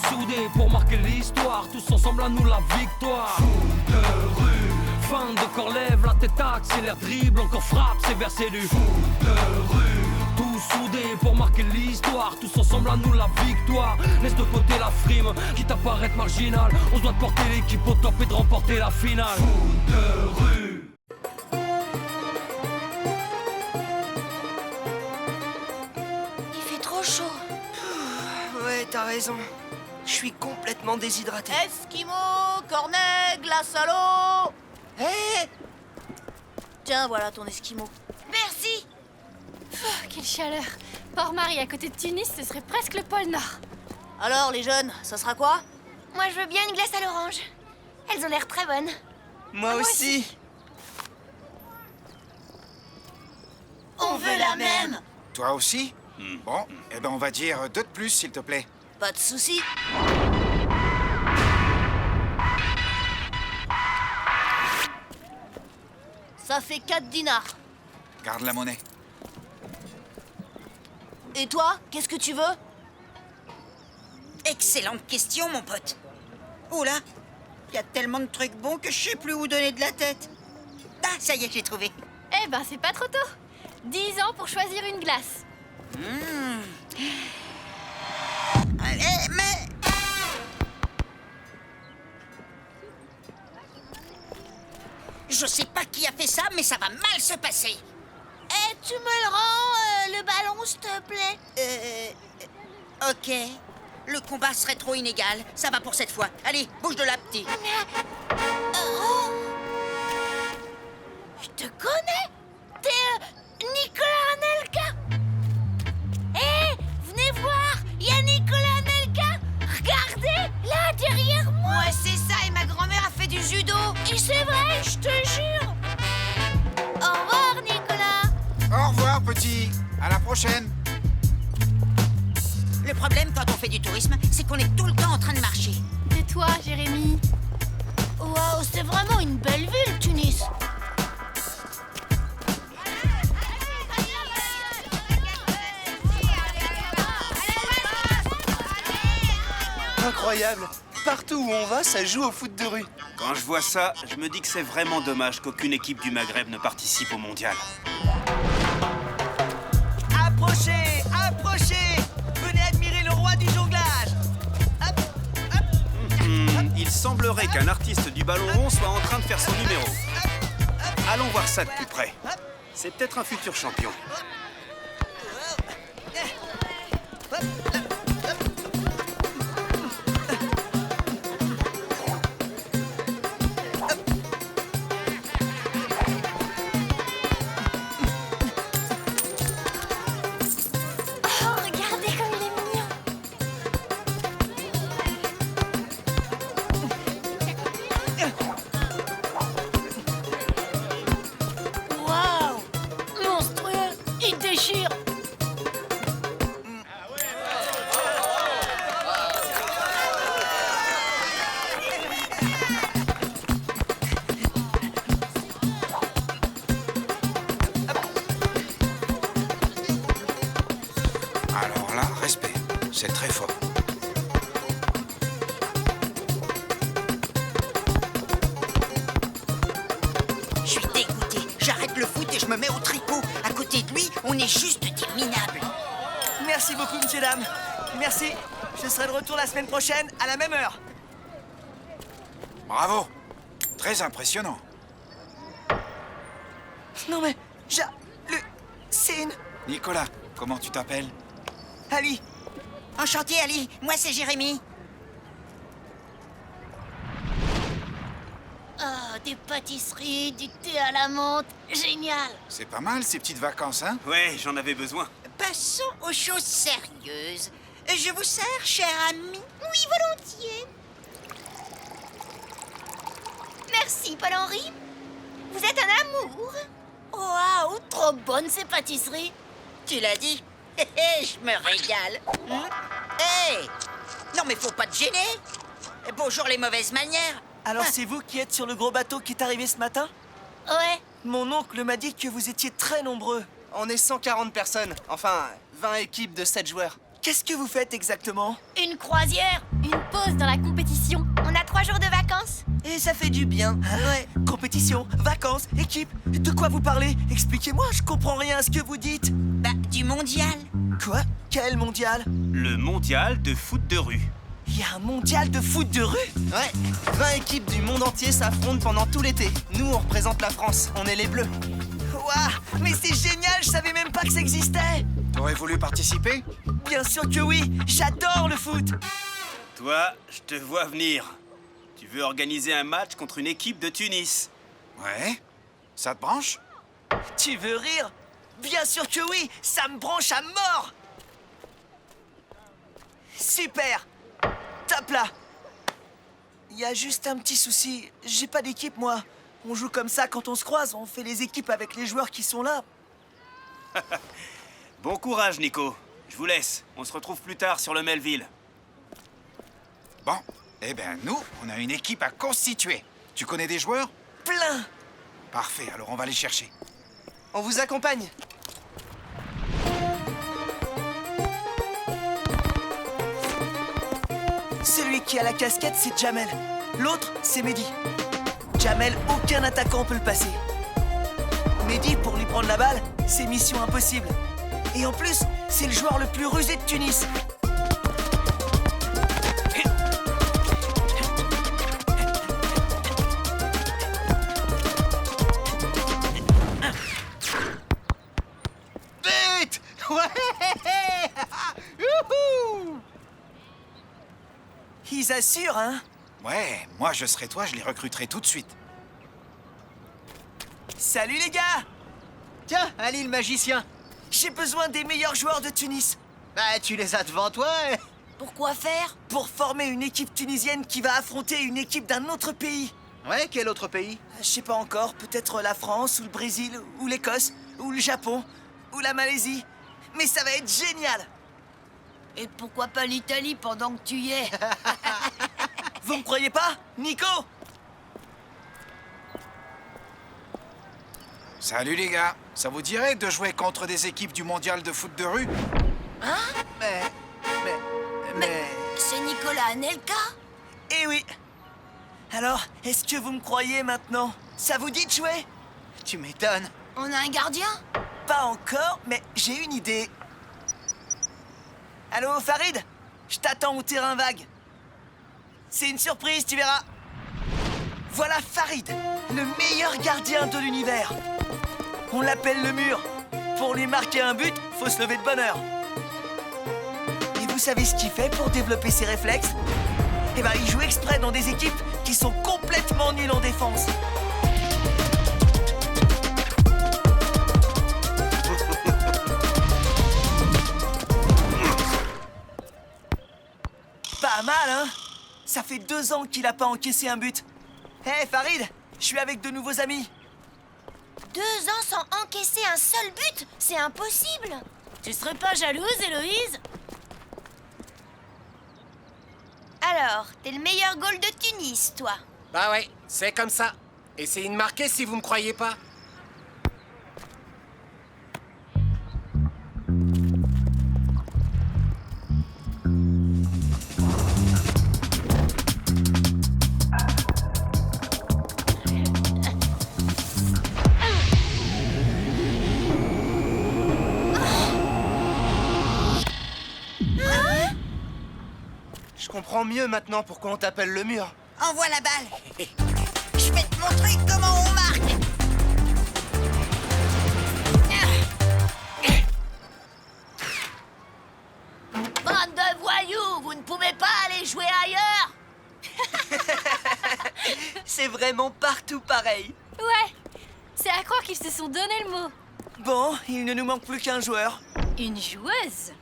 soudés pour marquer l'histoire, tous ensemble à nous la victoire. Foot de rue, fin de corps lève, la tête accélère, dribble, encore frappe, c'est versé du foot de rue. Tous soudés pour marquer l'histoire, tous ensemble à nous la victoire. Laisse de côté la frime, quitte à paraître marginal. On se doit de porter l'équipe au top et de remporter la finale. Foot de rue. Il fait trop chaud. Ouais, t'as raison. Je suis complètement déshydraté. Esquimau, cornet, glace à l'eau. Hé Tiens, voilà ton esquimau. Merci. Quelle chaleur! Port-Marie à côté de Tunis, ce serait presque le pôle Nord. Alors, les jeunes, ça sera quoi? Moi, je veux bien une glace à l'orange. Elles ont l'air très bonnes. Moi aussi. On veut la même. Toi aussi? Bon, eh ben on va dire 2 de plus, s'il te plaît. Pas de soucis. Ça fait 4 dinars. Garde la monnaie. Et toi, qu'est-ce que tu veux? Excellente question, mon pote. Oh là, il y a tellement de trucs bons que je sais plus où donner de la tête. Ah, ça y est, j'ai trouvé. Eh ben, c'est pas trop tôt. 10 ans pour choisir une glace. Allez, mais... Je sais pas qui a fait ça, mais ça va mal se passer. Eh, tu me le rends, le ballon, s'il te plaît? Ok. Le combat serait trop inégal. Ça va pour cette fois. Allez, bouge de là, petit. Je te connais? T'es Nicolas Anelka? Eh, venez voir, il y a Nicolas Anelka. Regardez, là, derrière moi. Ouais, c'est ça, et ma grand-mère a fait du judo. Et c'est vrai, je te jure. Au revoir, Nicolas. Au revoir, petit. À la prochaine. Le problème quand on fait du tourisme, c'est qu'on est tout le temps en train de marcher. Et toi, Jérémy? Waouh, c'est vraiment une belle ville, Tunis. Incroyable. Partout où on va, ça joue au foot de rue. Quand je vois ça, je me dis que c'est vraiment dommage qu'aucune équipe du Maghreb ne participe au mondial. Approchez, approchez. Venez admirer le roi du jonglage. Hop, hop. Il semblerait qu'un artiste du ballon rond soit en train de faire son numéro. Allons voir ça de plus près. C'est peut-être un futur champion. Oh, regardez comme il est mignon! Waouh, monstrueux, il déchire. Alors là, respect. C'est très fort. Je suis dégoûté. J'arrête le foot et je me mets au tricot. À côté de lui, on est juste des minables. Merci beaucoup, monsieur, dame. Merci. Je serai de retour la semaine prochaine à la même heure. Bravo. Très impressionnant. Non mais, c'est une... Nicolas, comment tu t'appelles? Ali. Enchanté, Ali. Moi, c'est Jérémy. Oh, des pâtisseries, du thé à la menthe, génial. C'est pas mal ces petites vacances, hein? Ouais, j'en avais besoin. Passons aux choses sérieuses. Je vous sers, cher ami? Oui, volontiers. Merci, Paul-Henri. Vous êtes un amour. Waouh, trop bonnes ces pâtisseries. Tu l'as dit? Hé, hé, je me régale. Hé! Non, mais faut pas te gêner. Bonjour les mauvaises manières. Alors c'est vous qui êtes sur le gros bateau qui est arrivé ce matin? Ouais. Mon oncle m'a dit que vous étiez très nombreux. On est 140 personnes. Enfin, 20 équipes de 7 joueurs. qu'est-ce que vous faites exactement? Une croisière. Une pause dans la compétition. On a 3 jours de vacances. Et ça fait du bien. Ouais, compétition, vacances, équipe. De quoi vous parlez? Expliquez-moi, je comprends rien à ce que vous dites. Bah, du mondial. Quoi? Quel mondial? Le mondial de foot de rue. Il y a un mondial de foot de rue? Ouais, 20 équipes du monde entier s'affrontent pendant tout l'été. Nous, on représente la France, on est les Bleus. Waouh, mais c'est génial, je savais même pas que ça existait. T'aurais voulu participer? Bien sûr que oui, j'adore le foot. Toi, je te vois venir. Tu veux organiser un match contre une équipe de Tunis. Ouais. Ça te branche? Tu veux rire? Bien sûr que oui, ça me branche à mort. Super. Top là. Il y a juste un petit souci, j'ai pas d'équipe moi. On joue comme ça quand on se croise, on fait les équipes avec les joueurs qui sont là. Bon courage, Nico. Je vous laisse. On se retrouve plus tard sur le Melville. Bon. Eh ben, nous, on a une équipe à constituer. Tu connais des joueurs? Plein. Parfait, alors on va les chercher. On vous accompagne. Celui qui a la casquette, c'est Jamel. L'autre, c'est Mehdi. Jamel, aucun attaquant peut le passer. Mehdi, pour lui prendre la balle, c'est mission impossible. Et en plus, c'est le joueur le plus rusé de Tunis. But! Ouais! Youhou! Ils assurent, hein? Ouais, moi je serais toi, je les recruterais tout de suite. Salut les gars! Tiens, Ali le magicien. J'ai besoin des meilleurs joueurs de Tunis. Bah, tu les as devant toi. Pourquoi faire? Pour former une équipe tunisienne qui va affronter une équipe d'un autre pays. Ouais, quel autre pays? Je sais pas encore, peut-être la France, ou le Brésil, ou l'Écosse, ou le Japon, ou la Malaisie. Mais ça va être génial! Et pourquoi pas l'Italie pendant que tu y es? Vous me croyez pas, Nico? Salut les gars, ça vous dirait de jouer contre des équipes du mondial de foot de rue? Mais... C'est Nicolas Anelka? Eh oui! Alors, est-ce que vous me croyez maintenant? Ça vous dit de jouer? Tu m'étonnes. On a un gardien? Pas encore, mais j'ai une idée. Allô, Farid? Je t'attends au terrain vague. C'est une surprise, tu verras. Voilà Farid, le meilleur gardien de l'univers. On l'appelle le mur. Pour lui marquer un but, faut se lever de bonne heure. Et vous savez ce qu'il fait pour développer ses réflexes? Eh ben, il joue exprès dans des équipes qui sont complètement nulles en défense. Pas mal, hein? Ça fait 2 ans qu'il a pas encaissé un but. Hé, Farid, je suis avec de nouveaux amis. 2 ans sans encaisser un seul but? C'est impossible! Tu serais pas jalouse, Héloïse? Alors, t'es le meilleur goal de Tunis, toi. Bah ouais, c'est comme ça. Essayez de marquer si vous me croyez pas. Je comprends mieux maintenant pourquoi on t'appelle le mur. Envoie la balle. Je vais te montrer comment on marque. Bande de voyous, vous ne pouvez pas aller jouer ailleurs? C'est vraiment partout pareil. Ouais. C'est à croire qu'ils se sont donné le mot. Bon, il ne nous manque plus qu'un joueur. Une joueuse?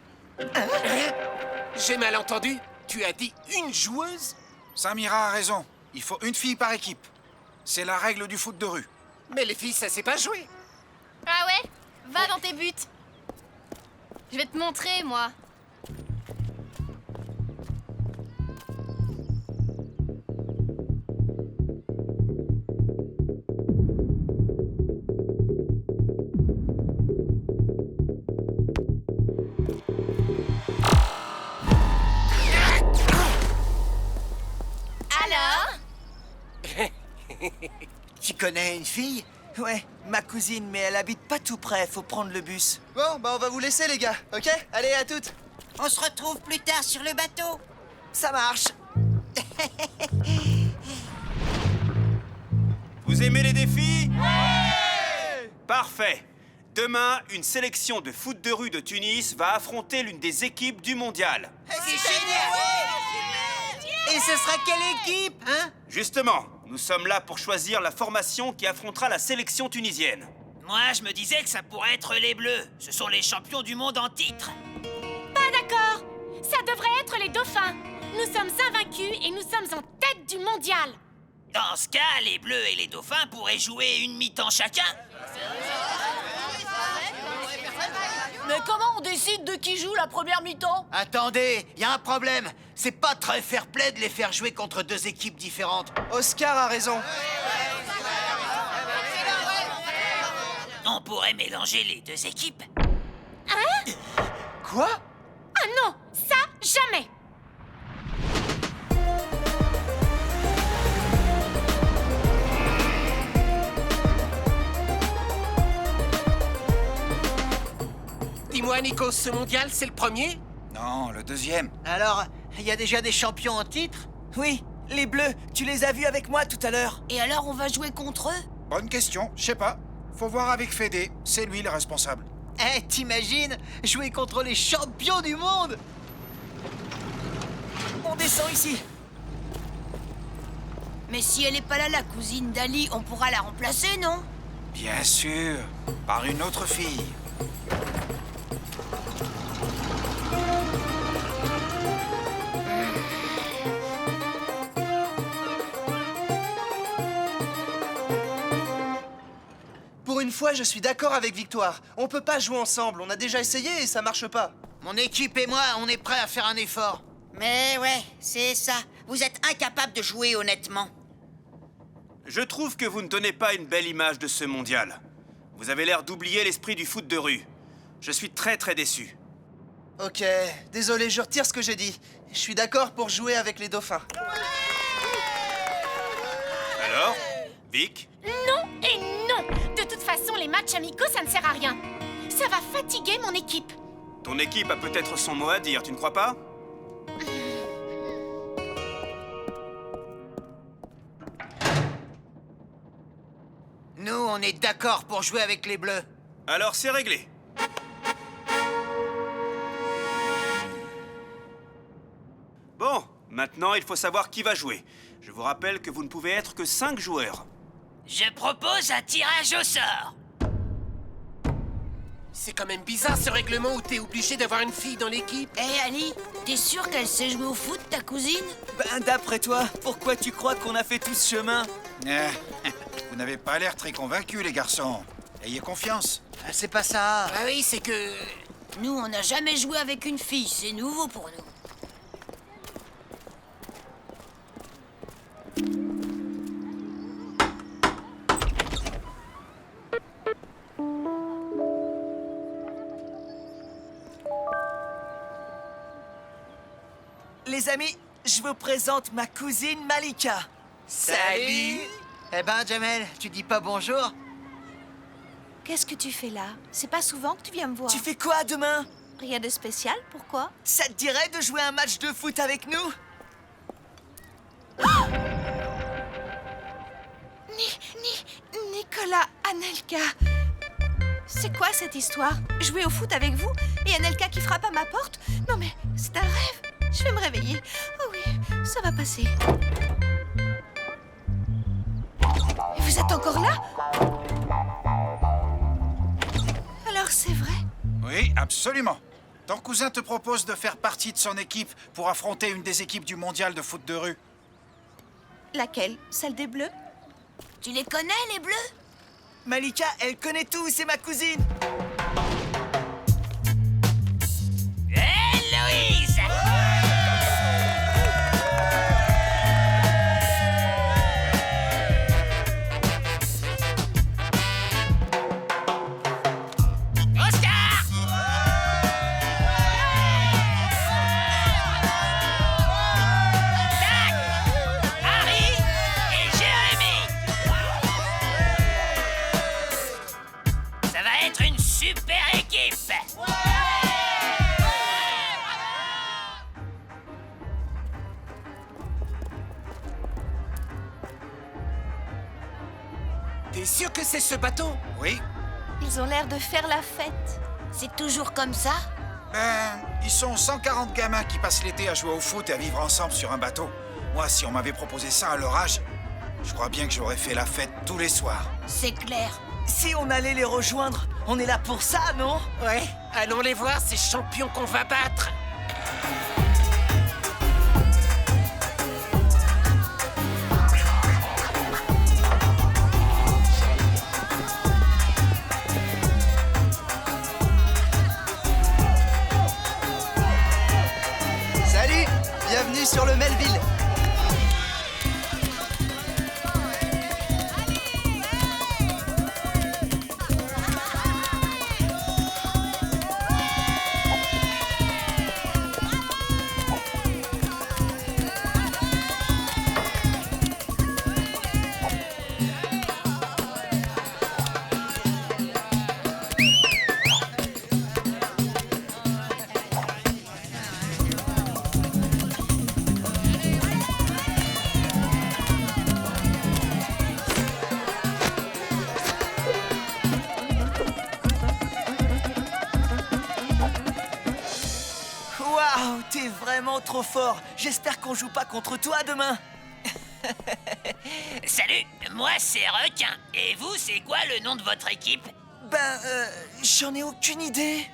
J'ai mal entendu. Tu as dit une joueuse? Samira a raison, il faut une fille par équipe. C'est la règle du foot de rue. Mais les filles, ça sait pas jouer. Ah ouais? Va dans tes buts. Je vais te montrer, moi. Tu connais une fille? Ouais, ma cousine, mais elle habite pas tout près, faut prendre le bus. Bon, bah on va vous laisser les gars, ok? Allez, à toutes. On se retrouve plus tard sur le bateau. Ça marche. Vous aimez les défis? Ouais! Parfait. Demain, une sélection de foot de rue de Tunis va affronter l'une des équipes du mondial. C'est génial! Et ce sera quelle équipe, hein? Justement, nous sommes là pour choisir la formation qui affrontera la sélection tunisienne. Moi, je me disais que ça pourrait être les Bleus. Ce sont les champions du monde en titre. Pas d'accord. Ça devrait être les dauphins. Nous sommes invaincus et nous sommes en tête du mondial. Dans ce cas, les Bleus et les dauphins pourraient jouer une mi-temps chacun. Mais comment on décide de qui joue la première mi-temps? Attendez, y a un problème. C'est pas très fair-play de les faire jouer contre deux équipes différentes. Oscar a raison. On pourrait mélanger les deux équipes. Hein? Quoi? Ah non, ça, jamais. Dis-moi, Nico, ce mondial, c'est le premier? Non, le deuxième. Alors, il y a déjà des champions en titre? Oui, les Bleus, tu les as vus avec moi tout à l'heure. Et alors on va jouer contre eux? Bonne question, je sais pas. Faut voir avec Fédé, c'est lui le responsable. Eh, t'imagines jouer contre les champions du monde? On descend ici. Mais si elle est pas là, la cousine d'Ali, on pourra la remplacer, non? Bien sûr, par une autre fille. Pour une fois, je suis d'accord avec Victoire. On peut pas jouer ensemble, on a déjà essayé et ça marche pas. Mon équipe et moi, on est prêts à faire un effort. Mais ouais, c'est ça. Vous êtes incapables de jouer honnêtement. Je trouve que vous ne donnez pas une belle image de ce mondial. Vous avez l'air d'oublier l'esprit du foot de rue. Je suis très déçu. Ok, désolé, je retire ce que j'ai dit. Je suis d'accord pour jouer avec les dauphins. Alors, Vic? Non et non. De toute façon, les matchs amicaux, ça ne sert à rien. Ça va fatiguer mon équipe. Ton équipe a peut-être son mot à dire, tu ne crois pas? Nous, on est d'accord pour jouer avec les Bleus. Alors c'est réglé. Bon, maintenant il faut savoir qui va jouer. Je vous rappelle que vous ne pouvez être que 5 joueurs. Je propose un tirage au sort. C'est quand même bizarre ce règlement où t'es obligé d'avoir une fille dans l'équipe. Eh Ali, t'es sûr qu'elle sait jouer au foot, ta cousine? Ben, d'après toi, pourquoi tu crois qu'on a fait tout ce chemin? Vous n'avez pas l'air très convaincus, les garçons. Ayez confiance. C'est pas ça. Ah oui, c'est que... Nous, on n'a jamais joué avec une fille, c'est nouveau pour nous. Les amis, je vous présente ma cousine Malika. Salut. Eh ben, Jamel, tu dis pas bonjour? Qu'est-ce que tu fais là? C'est pas souvent que tu viens me voir. Tu fais quoi demain? Rien de spécial, pourquoi? Ça te dirait de jouer un match de foot avec nous? Nicolas, Anelka. C'est quoi cette histoire? Jouer au foot avec vous et Anelka qui frappe à ma porte? Non mais, c'est un rêve. Je vais me réveiller. Oh oui, ça va passer. Et vous êtes encore là? Alors c'est vrai? Oui, absolument. Ton cousin te propose de faire partie de son équipe pour affronter une des équipes du mondial de foot de rue. Laquelle? Celle des Bleus? Tu les connais, les Bleus? Malika, elle connaît tout, c'est ma cousine. Héloïse! Oscar! Zach! Harry et Jérémy! être une super équipe. T'es sûr que c'est ce bateau? Oui. Ils ont l'air de faire la fête. C'est toujours comme ça? Ben, ils sont 140 gamins qui passent l'été à jouer au foot et à vivre ensemble sur un bateau. Moi, si on m'avait proposé ça à leur âge, je crois bien que j'aurais fait la fête tous les soirs. C'est clair. Si on allait les rejoindre, on est là pour ça, non? Ouais, allons les voir, ces champions qu'on va battre. Salut, bienvenue sur le Melville. Waouh, t'es vraiment trop fort. J'espère qu'on joue pas contre toi demain. Salut, moi c'est Requin. Et vous, c'est quoi le nom de votre équipe? J'en ai aucune idée.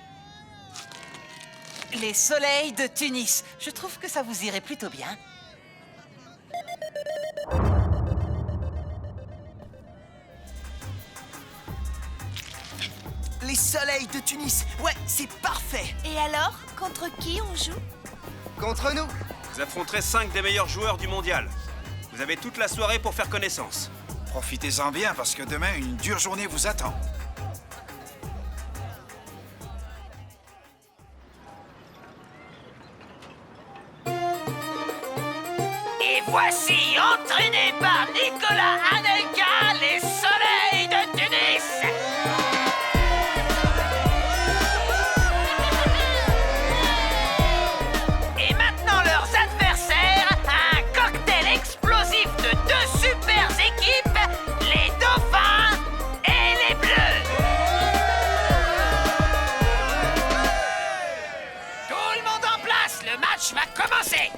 Les soleils de Tunis. Je trouve que ça vous irait plutôt bien. Les soleils de Tunis. Ouais, c'est parfait. Et alors, contre qui on joue? Contre nous. Vous affronterez 5 des meilleurs joueurs du mondial. Vous avez toute la soirée pour faire connaissance. Profitez-en bien parce que demain, une dure journée vous attend. Et voici, entraînés par Nicolas Anelka, les soleils de Tunis. Et maintenant leurs adversaires, un cocktail explosif de 2 super équipes, les Dauphins et les Bleus. Tout le monde en place, le match va commencer.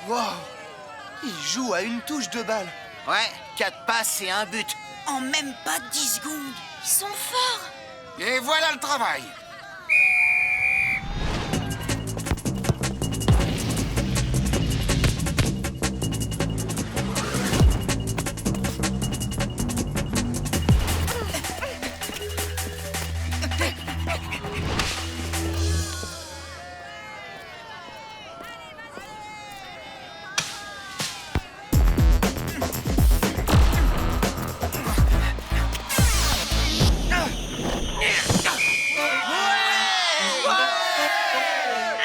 Wow. Il joue à une touche de balle. Ouais, 4 passes et 1 but. En même pas 10 secondes. Ils sont forts. Et voilà le travail.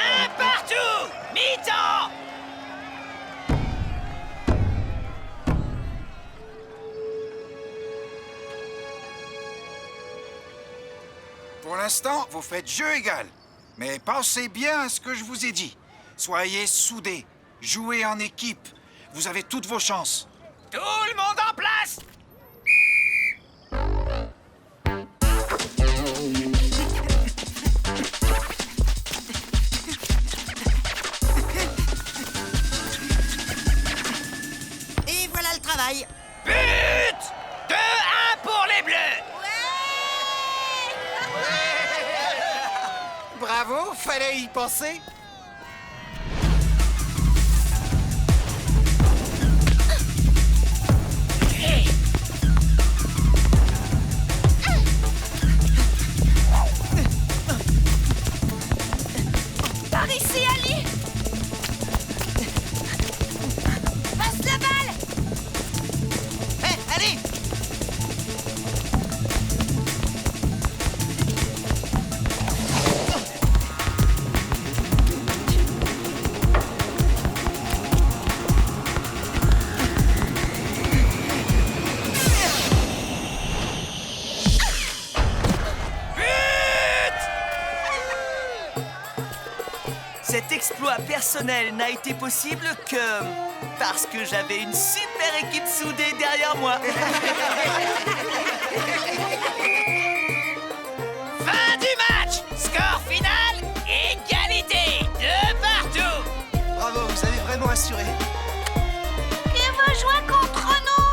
Un partout. Mi-temps. Pour l'instant, vous faites jeu égal. Mais pensez bien à ce que je vous ai dit. Soyez soudés. Jouez en équipe. Vous avez toutes vos chances. Tout le monde en place. Et voilà le travail. But 2-1 pour les Bleus. Bravo, fallait y penser. Par ici, Ali! Passe la choix personnel n'a été possible que parce que j'avais une super équipe soudée derrière moi. Fin du match. Score final, égalité. De partout. Bravo, vous avez vraiment assuré. Qui veut jouer contre nous?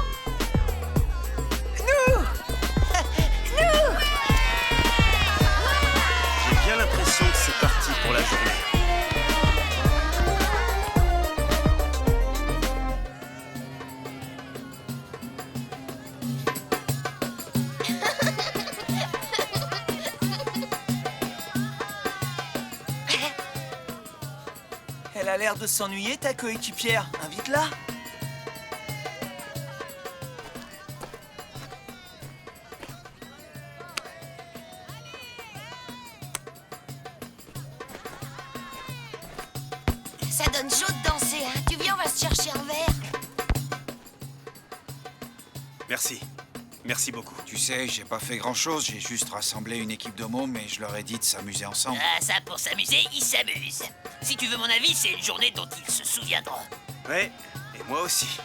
Nous. Nous. J'ai bien l'impression que c'est parti pour la journée. Elle a l'air de s'ennuyer, ta coéquipière. Invite-la. Ça donne chaud de danser, hein. Tu viens, on va se chercher un verre. Merci. Merci beaucoup. Tu sais, j'ai pas fait grand-chose, j'ai juste rassemblé une équipe de mômes et je leur ai dit de s'amuser ensemble. Ah, ça, pour s'amuser, ils s'amusent. Si tu veux mon avis, c'est une journée dont ils se souviendront. Ouais, et moi aussi.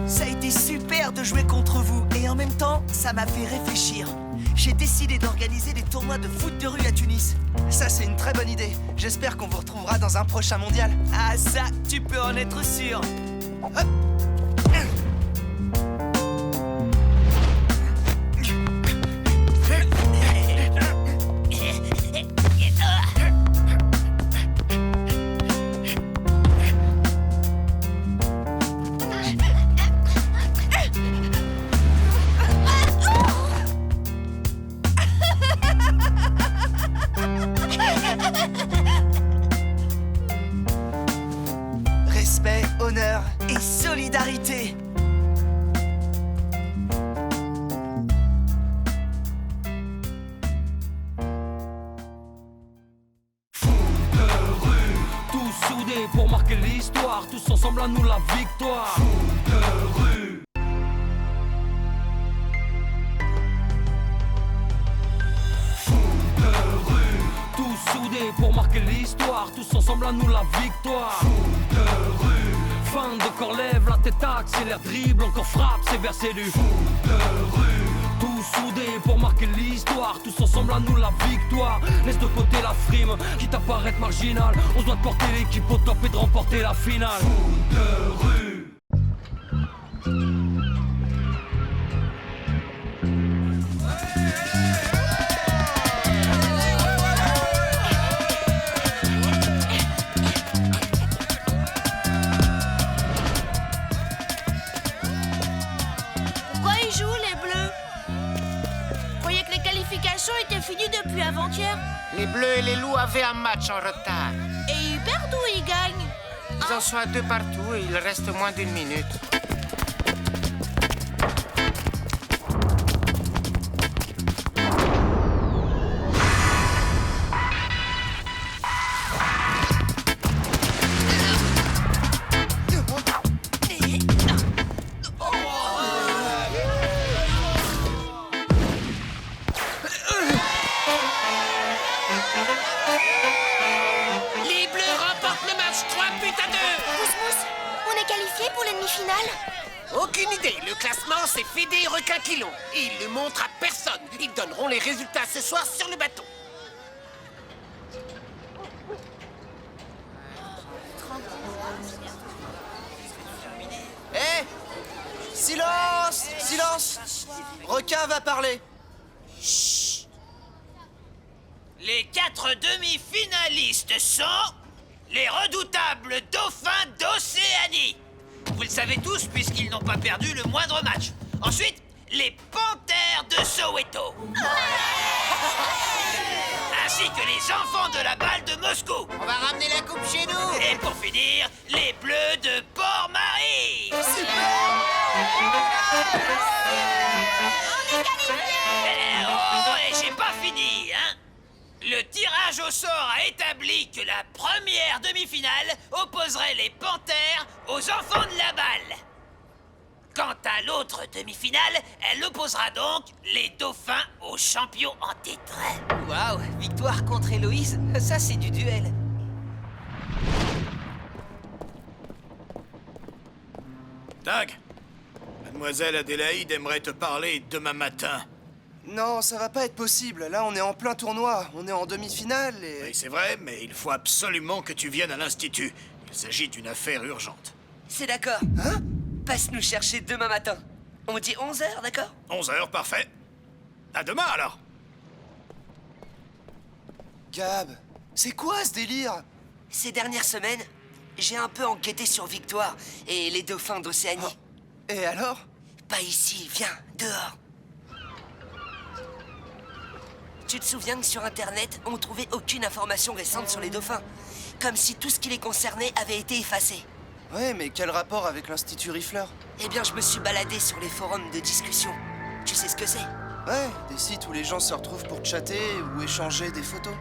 Ça a été super de jouer contre vous et en même temps, ça m'a fait réfléchir. J'ai décidé d'organiser des tournois de foot de rue à Tunis. Ça, c'est une très bonne idée. J'espère qu'on vous retrouvera dans un prochain mondial. Ah ça, tu peux en être sûr. Hop. Respect, honneur. Et solidarité. Tous soudés pour marquer l'histoire, tous ensemble à nous la victoire. Foot de rue. Foot de rue. Tous soudés pour marquer l'histoire, tous ensemble à nous la victoire. Foot de rue. Fin de corps, lève la tête, accélère, dribble, encore frappe, c'est versé du foot de rue. Tous soudés pour marquer l'histoire, tous ensemble à nous la victoire. Laisse de côté la frime, quitte à paraître marginal. On se doit de porter l'équipe au top et de remporter la finale. Foot de rue. Pourquoi ils jouent, les Bleus? Je croyais que les qualifications étaient finies depuis avant-hier. Les Bleus et les Loups avaient un match en retard. Et ils perdent ou ils gagnent? Ils en sont à 2 partout et il reste moins d'1 minute. Les Bleus remportent le match 3 buts à 2. Mousmousse, on est qualifié pour la demi-finale? Aucune idée. Le classement, c'est Fédé et Requinquilon. Et ils le montrent à personne. Ils donneront les résultats ce soir sur le bateau. Hé! Silence! Silence! Requin va parler. Les 4 demi-finalistes sont les redoutables dauphins d'Océanie. Vous le savez tous puisqu'ils n'ont pas perdu le moindre match. Ensuite, les panthères de Soweto. Ainsi que les enfants de la balle de Moscou. On va ramener la coupe chez nous. Et pour finir, les bleus de Port-Marie. Et j'ai pas fini, hein. Le tirage au sort a établi que la première demi-finale opposerait les panthères aux enfants de la balle. Quant à l'autre demi-finale, elle opposera donc les dauphins aux champions en titre. Waouh, victoire contre Héloïse, ça c'est du duel. Tag, Mademoiselle Adélaïde aimerait te parler demain matin. Non, ça va pas être possible. Là, on est en plein tournoi. On est en demi-finale et... Oui, c'est vrai, mais il faut absolument que tu viennes à l'Institut. Il s'agit d'une affaire urgente. C'est d'accord. Hein? Passe nous chercher demain matin. On dit 11h, d'accord? 11h, parfait. À demain, alors. Gab, c'est quoi ce délire? Ces dernières semaines, j'ai un peu enquêté sur Victoire et les dauphins d'Océanie. Oh. Et alors? Pas ici, viens, dehors. Tu te souviens que sur Internet, on trouvait aucune information récente sur les dauphins? Comme si tout ce qui les concernait avait été effacé. Ouais, mais quel rapport avec l'Institut Rifler? Eh bien, je me suis baladé sur les forums de discussion. Tu sais ce que c'est? Ouais, des sites où les gens se retrouvent pour chatter ou échanger des photos.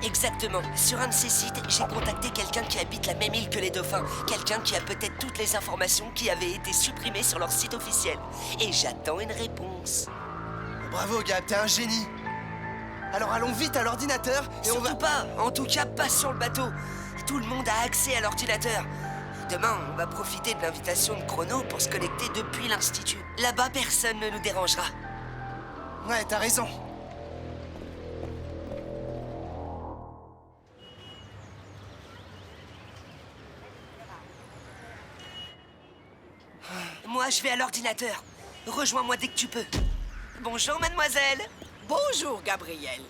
Exactement. Sur un de ces sites, j'ai contacté quelqu'un qui habite la même île que les dauphins. Quelqu'un qui a peut-être toutes les informations qui avaient été supprimées sur leur site officiel. Et j'attends une réponse. Bravo, Gab, t'es un génie. Alors allons vite à l'ordinateur et on va... Surtout pas. En tout cas, pas sur le bateau. Tout le monde a accès à l'ordinateur. Demain, on va profiter de l'invitation de Chrono pour se connecter depuis l'Institut. Là-bas, personne ne nous dérangera. Ouais, t'as raison. Moi, je vais à l'ordinateur. Rejoins-moi dès que tu peux. Bonjour, mademoiselle. Bonjour, Gabriel.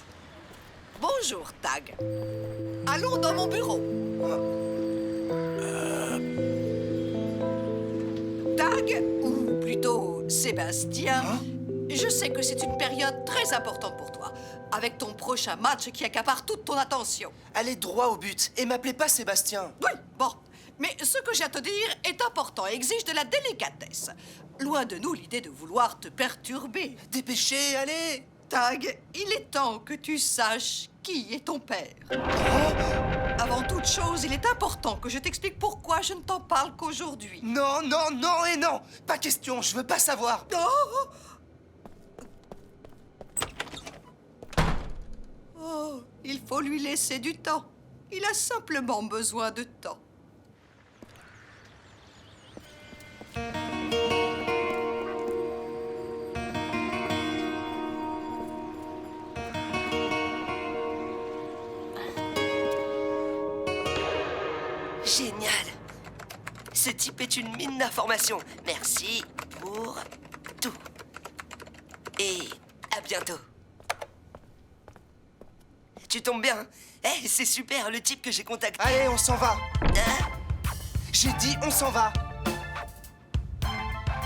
Bonjour, Tag. Allons dans mon bureau. Tag, ou plutôt Sébastien, je sais que c'est une période très importante pour toi, avec ton prochain match qui accapare toute ton attention. Allez droit au but et m'appelez pas Sébastien. Oui, bon. Mais ce que j'ai à te dire est important et exige de la délicatesse. Loin de nous l'idée de vouloir te perturber. Dépêchez, allez. Tag, il est temps que tu saches qui est ton père. Avant toute chose, il est important que je t'explique pourquoi je ne t'en parle qu'aujourd'hui. Non, non, non et non. Pas question, je veux pas savoir. Oh, il faut lui laisser du temps. Il a simplement besoin de temps. Génial. Ce type est une mine d'informations. Merci pour tout. Et à bientôt. Tu tombes bien. Eh, c'est super, le type que j'ai contacté. Allez, on s'en va. Hein? J'ai dit on s'en va.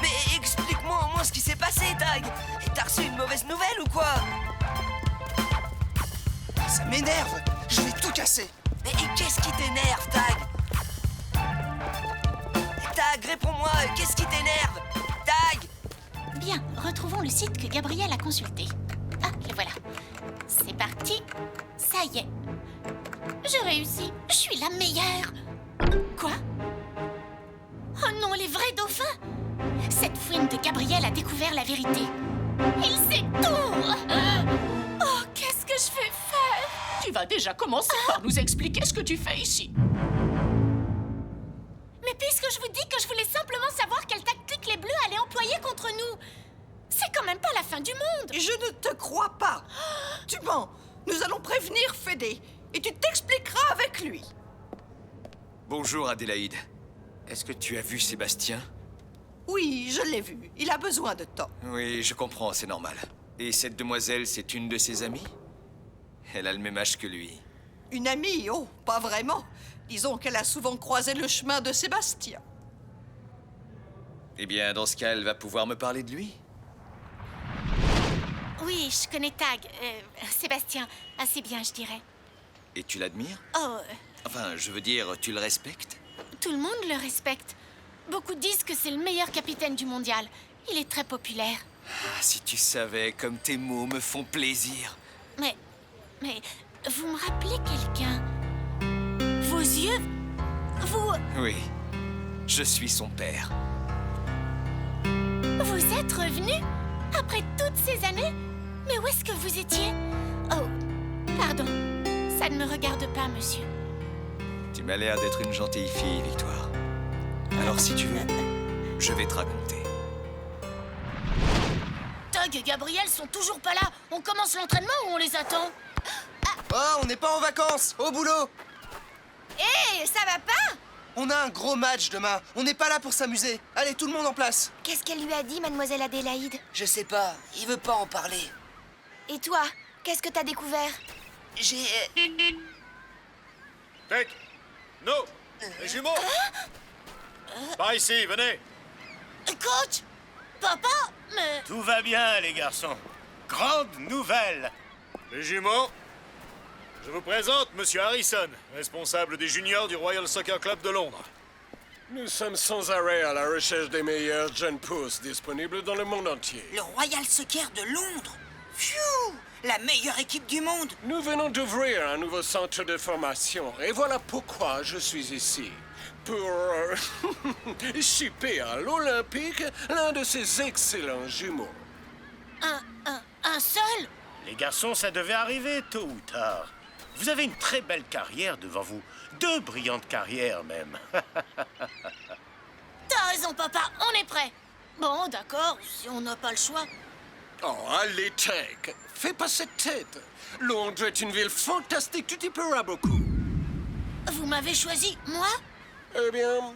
Mais explique-moi au moins ce qui s'est passé, Tag. T'as reçu une mauvaise nouvelle ou quoi? Ça m'énerve. Je vais tout casser. Mais qu'est-ce qui t'énerve, Tag? Tag, réponds-moi, qu'est-ce qui t'énerve? Tag! Bien, retrouvons le site que Gabriel a consulté. Ah, le voilà. C'est parti. Ça y est. J'ai réussi. Je suis la meilleure. Quoi? Oh non, les vrais dauphins! Cette fouine de Gabriel a découvert la vérité. Il sait tout! Oh, qu'est-ce que je vais faire? Tu vas déjà commencer par nous expliquer ce que tu fais ici. Mais puisque je vous dis que je voulais simplement savoir quelle tactique les Bleus allaient employer contre nous, c'est quand même pas la fin du monde. Je ne te crois pas. Tu mens. Nous allons prévenir Fédé et tu t'expliqueras avec lui. Bonjour Adélaïde. Est-ce que tu as vu Sébastien? Oui, je l'ai vu. Il a besoin de temps. Oui, je comprends, c'est normal. Et cette demoiselle, c'est une de ses amies? Elle a le même âge que lui. Une amie? Oh, pas vraiment. Disons qu'elle a souvent croisé le chemin de Sébastien. Eh bien, dans ce cas, elle va pouvoir me parler de lui? Oui, je connais Tag. Sébastien, assez bien, je dirais. Et tu l'admires? Oh, Enfin, je veux dire, tu le respectes? tout le monde le respecte. Beaucoup disent que c'est le meilleur capitaine du mondial. Il est très populaire. Ah, si tu savais comme tes mots me font plaisir. Mais vous me rappelez quelqu'un? Vos yeux, vous... Oui, je suis son père. Vous êtes revenu? Après toutes ces années? Mais où est-ce que vous étiez? Oh, pardon. Ça ne me regarde pas, monsieur. Tu m'as l'air d'être une gentille fille, Victoire. Alors si tu veux, je vais te raconter. Doug et Gabriel sont toujours pas là. On commence l'entraînement ou on les attend? Oh, on n'est pas en vacances, au boulot. Hé, ça va pas? On a un gros match demain. On n'est pas là pour s'amuser. Allez, tout le monde en place. Qu'est-ce qu'elle lui a dit, mademoiselle Adélaïde? Je sais pas, il veut pas en parler. Et toi, qu'est-ce que t'as découvert? J'ai... Tech! No! Les jumeaux! Par ici, venez! Coach! Papa! Mais... Tout va bien, les garçons. Grande nouvelle! Les jumeaux, je vous présente Monsieur Harrison, responsable des juniors du Royal Soccer Club de Londres. Nous sommes sans arrêt à la recherche des meilleurs jeunes pousses disponibles dans le monde entier. Le Royal Soccer de Londres? Pfiou! La meilleure équipe du monde! Nous venons d'ouvrir un nouveau centre de formation et voilà pourquoi je suis ici. Pour shipper à l'Olympique l'un de ces excellents jumeaux. Un seul? Les garçons, ça devait arriver tôt ou tard. Vous avez une très belle carrière devant vous. 2 brillantes carrières, même. T'as raison, papa, on est prêt. Bon, d'accord, si on n'a pas le choix. Oh, allez, Tech, fais pas cette tête. Londres est une ville fantastique, tu t'y plairas beaucoup. Vous m'avez choisi, moi? Eh bien,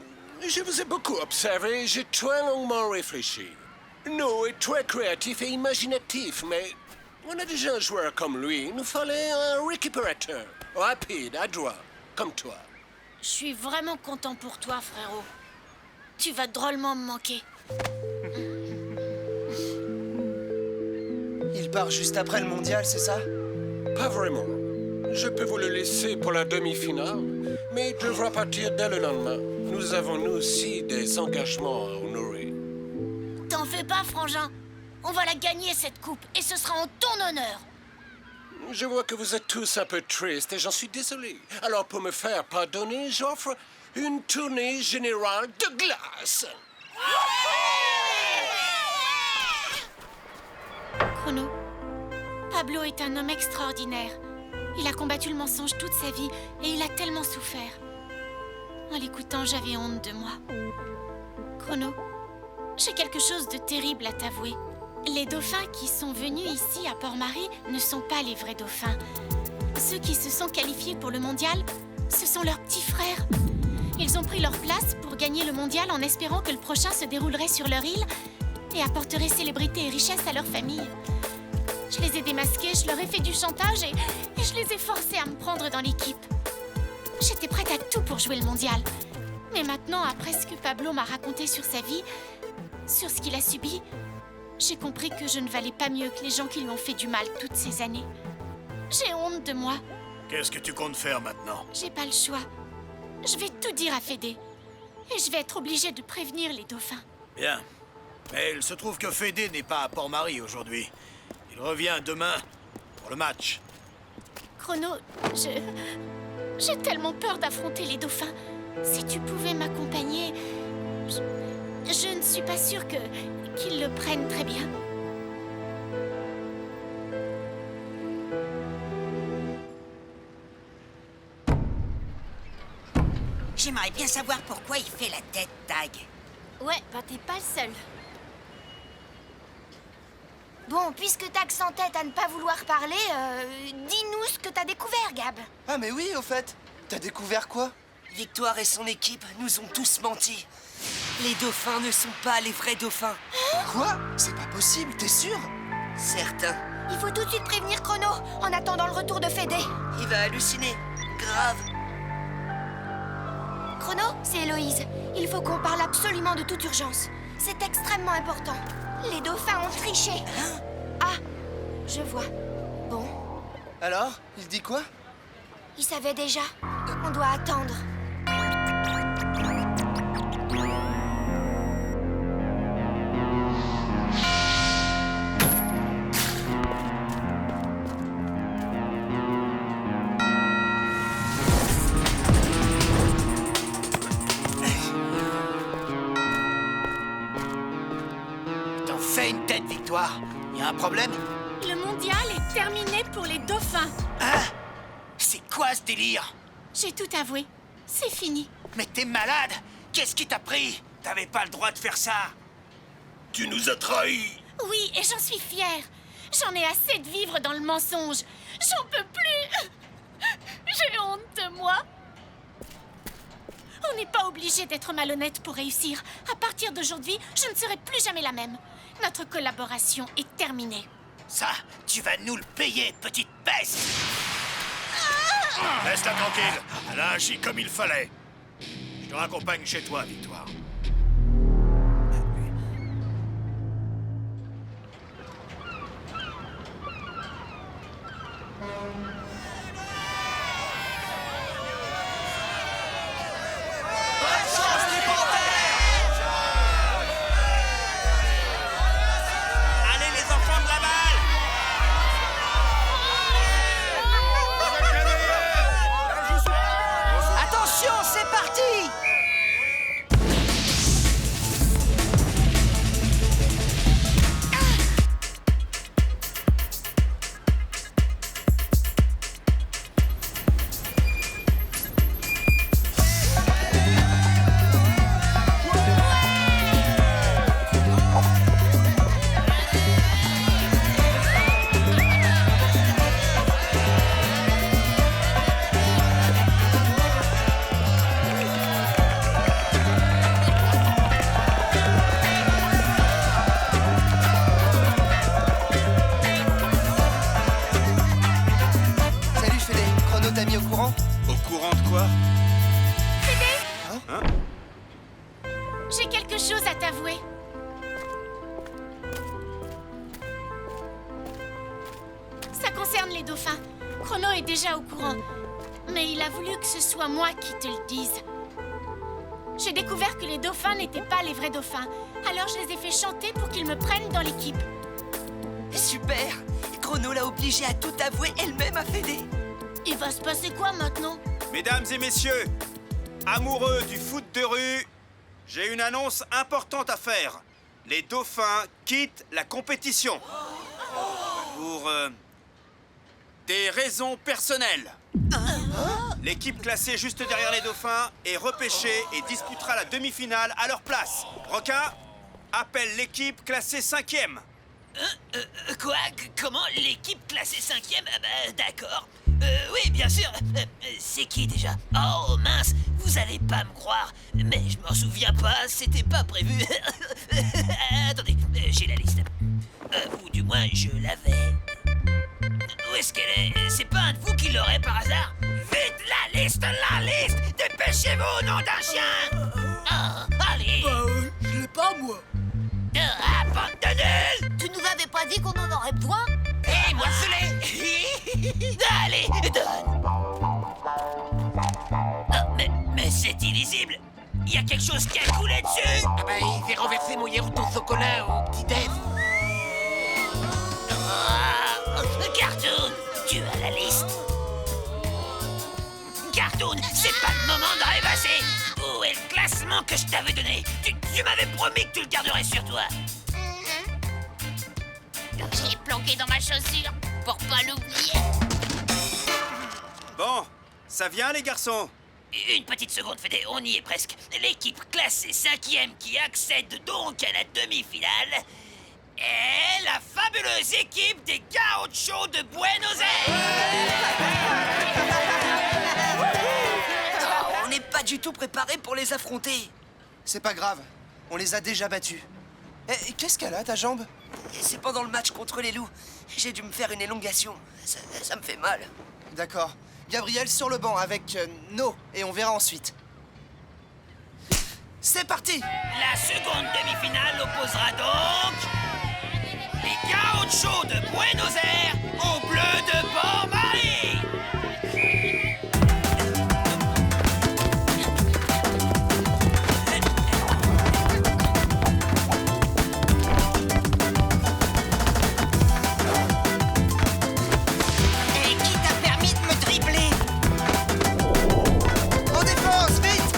je vous ai beaucoup observé et j'ai très longuement réfléchi. No est très créatif et imaginatif, mais on a déjà un joueur comme lui. Il nous fallait un récupérateur, rapide, adroit, comme toi. Je suis vraiment content pour toi, frérot. Tu vas drôlement me manquer. Il part juste après le mondial, c'est ça? Pas vraiment. Je peux vous le laisser pour la demi-finale, mais il devra partir dès le lendemain. Nous avons, nous aussi, des engagements à honorer. T'en fais pas, frangin. On va la gagner, cette coupe, et ce sera en ton honneur. Je vois que vous êtes tous un peu tristes et j'en suis désolé. Alors, pour me faire pardonner, j'offre une tournée générale de glace. Chrono, Pablo est un homme extraordinaire. Il a combattu le mensonge toute sa vie et il a tellement souffert. En l'écoutant, j'avais honte de moi. Chrono, j'ai quelque chose de terrible à t'avouer. Les dauphins qui sont venus ici à Port-Marie ne sont pas les vrais dauphins. Ceux qui se sont qualifiés pour le mondial, ce sont leurs petits frères. Ils ont pris leur place pour gagner le mondial en espérant que le prochain se déroulerait sur leur île et apporterait célébrité et richesse à leur famille. Je les ai démasqués, je leur ai fait du chantage et je les ai forcés à me prendre dans l'équipe. J'étais prête à tout pour jouer le mondial. Mais maintenant, après ce que Pablo m'a raconté sur sa vie, sur ce qu'il a subi, j'ai compris que je ne valais pas mieux que les gens qui lui ont fait du mal toutes ces années. J'ai honte de moi. Qu'est-ce que tu comptes faire maintenant? J'ai pas le choix. Je vais tout dire à Fédé. Et je vais être obligée de prévenir les dauphins. Bien. Mais il se trouve que Fédé n'est pas à Port-Marie aujourd'hui. Il revient demain pour le match. Chrono, j'ai tellement peur d'affronter les dauphins. Si tu pouvais m'accompagner, je ne suis pas sûre qu'ils le prennent très bien. J'aimerais bien savoir pourquoi il fait la tête, Tag. Ouais, bah t'es pas le seul. Bon, puisque Tag s'entête à ne pas vouloir parler, dis-nous ce que t'as découvert, Gab. Ah mais oui, au fait. T'as découvert quoi? Victoire et son équipe nous ont tous menti. Les dauphins ne sont pas les vrais dauphins. Quoi? C'est pas possible, t'es sûr? Certain. Il faut tout de suite prévenir Chrono, en attendant le retour de Fédé. Il va halluciner. Grave. Chrono, c'est Héloïse. Il faut qu'on parle absolument de toute urgence. C'est extrêmement important. Les dauphins ont triché. Hein? Ah, je vois. Bon. Alors, il dit quoi? Il savait déjà. On doit attendre. Victoire. Y a un problème? Le mondial est terminé pour les dauphins. Hein? C'est quoi ce délire? J'ai tout avoué. C'est fini. Mais t'es malade? Qu'est-ce qui t'a pris? T'avais pas le droit de faire ça. Tu nous as trahis. Oui, et j'en suis fière. J'en ai assez de vivre dans le mensonge. J'en peux plus. J'ai honte de moi. On n'est pas obligé d'être malhonnête pour réussir. À partir d'aujourd'hui, je ne serai plus jamais la même. Notre collaboration est terminée. Ça, tu vas nous le payer, petite peste. Laisse-la tranquille. Elle a agi comme il fallait. Je te raccompagne chez toi, Victoire. Allez les enfants de la balle! Attention, c'est parti! Salut Fédé, Chrono t'a mis au courant? Au courant de quoi? Fédé, Hein? j'ai quelque chose à t'avouer. Ça concerne les dauphins. Chrono est déjà au courant. Mais il a voulu que ce soit moi qui te le dise. J'ai découvert que les dauphins n'étaient pas les vrais dauphins. Alors je les ai fait chanter pour qu'ils me prennent dans l'équipe. Super! Chrono l'a obligée à tout avouer elle-même à Fédé. Il va se passer quoi maintenant? Mesdames et messieurs, amoureux du foot de rue, j'ai une annonce importante à faire. Les dauphins quittent la compétition. Pour des raisons personnelles. L'équipe classée juste derrière les dauphins est repêchée et disputera la demi-finale à leur place. Requin, appelle l'équipe classée 5e. Quoi? Comment? L'équipe classée 5e? Ah bah, d'accord. Oui, bien sûr. C'est qui déjà? Oh mince, vous allez pas me croire. Mais je m'en souviens pas, c'était pas prévu. Attendez, j'ai la liste. Ou du moins, je l'avais. Où est-ce qu'elle est? C'est pas un de vous qui l'aurait par hasard? Vite, la liste! Dépêchez-vous, nom d'un chien! Allez! Je l'ai pas, moi. Bande de nuls! Tu nous avais pas dit qu'on en aurait besoin? Hé, moi Allez, donne! Mais c'est illisible! Il y a quelque chose qui a coulé dessus! Ah bah, il s'est renversé mon yaourt au chocolat au petit-déj. Cartoon, tu as la liste? Cartoon, c'est pas le moment de rêvasser! Où est le classement que je t'avais donné? Tu m'avais promis que tu le garderais sur toi! Je l'ai planqué dans ma chaussure pour pas l'oublier. Bon, ça vient les garçons? Une petite seconde, Fédé, on y est presque. L'équipe classée 5e qui accède donc à la demi-finale est la fabuleuse équipe des Gauchos de Buenos Aires. On n'est pas du tout préparé pour les affronter. C'est pas grave, on les a déjà battus. Eh, qu'est-ce qu'elle a, ta jambe? C'est pendant le match contre les loups. J'ai dû me faire une élongation. Ça me fait mal. D'accord. Gabriel sur le banc avec No, et on verra ensuite. C'est parti! La seconde demi-finale opposera donc les Gauchos de Buenos Aires aux Bleus de Port-Marie. Et qui t'a permis de me dribbler? En défense, vite!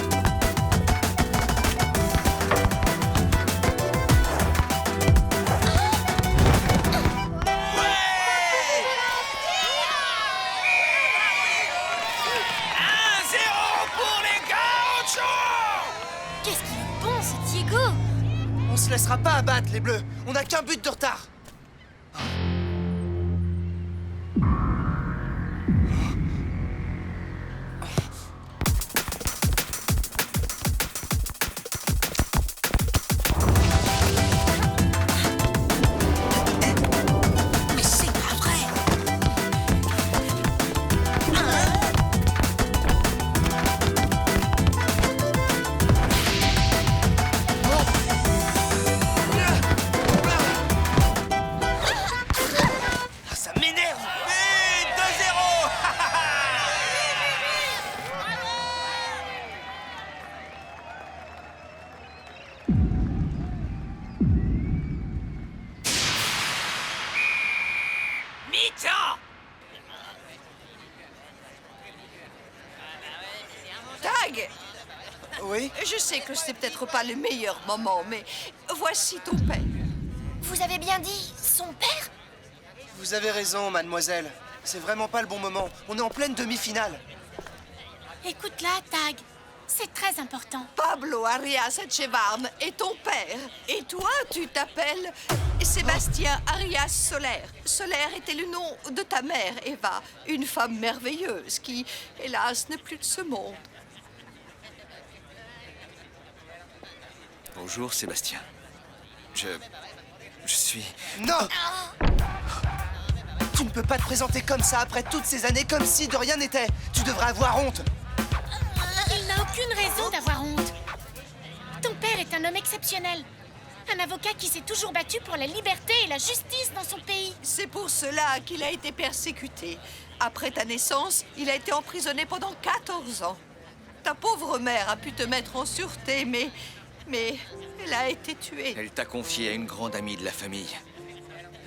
Qu'est-ce qu'il est bon, ce Diego! On se laissera pas abattre, les Bleus. On n'a qu'un but de retard. Mais c'est pas vrai! Ça m'énerve. Et 2-0. Mi-temps! Tag! Oui? Je sais que c'est peut-être pas le meilleur moment, mais voici ton père. Vous avez bien dit son père? Vous avez raison, mademoiselle. C'est vraiment pas le bon moment. On est en pleine demi-finale. Écoute-la, Tag. C'est très important. Pablo Arias Echevarne est ton père. Et toi, tu t'appelles Sébastien Arias Soler. Soler était le nom de ta mère, Eva. Une femme merveilleuse qui, hélas, n'est plus de ce monde. Bonjour, Sébastien. Je suis... Non! Tu ne peux pas te présenter comme ça après toutes ces années, comme si de rien n'était. Tu devrais avoir honte. Il n'a aucune raison d'avoir honte. Ton père est un homme exceptionnel. Un avocat qui s'est toujours battu pour la liberté et la justice dans son pays. C'est pour cela qu'il a été persécuté. Après ta naissance, il a été emprisonné pendant 14 ans. Ta pauvre mère a pu te mettre en sûreté, mais elle a été tuée. Elle t'a confié à une grande amie de la famille,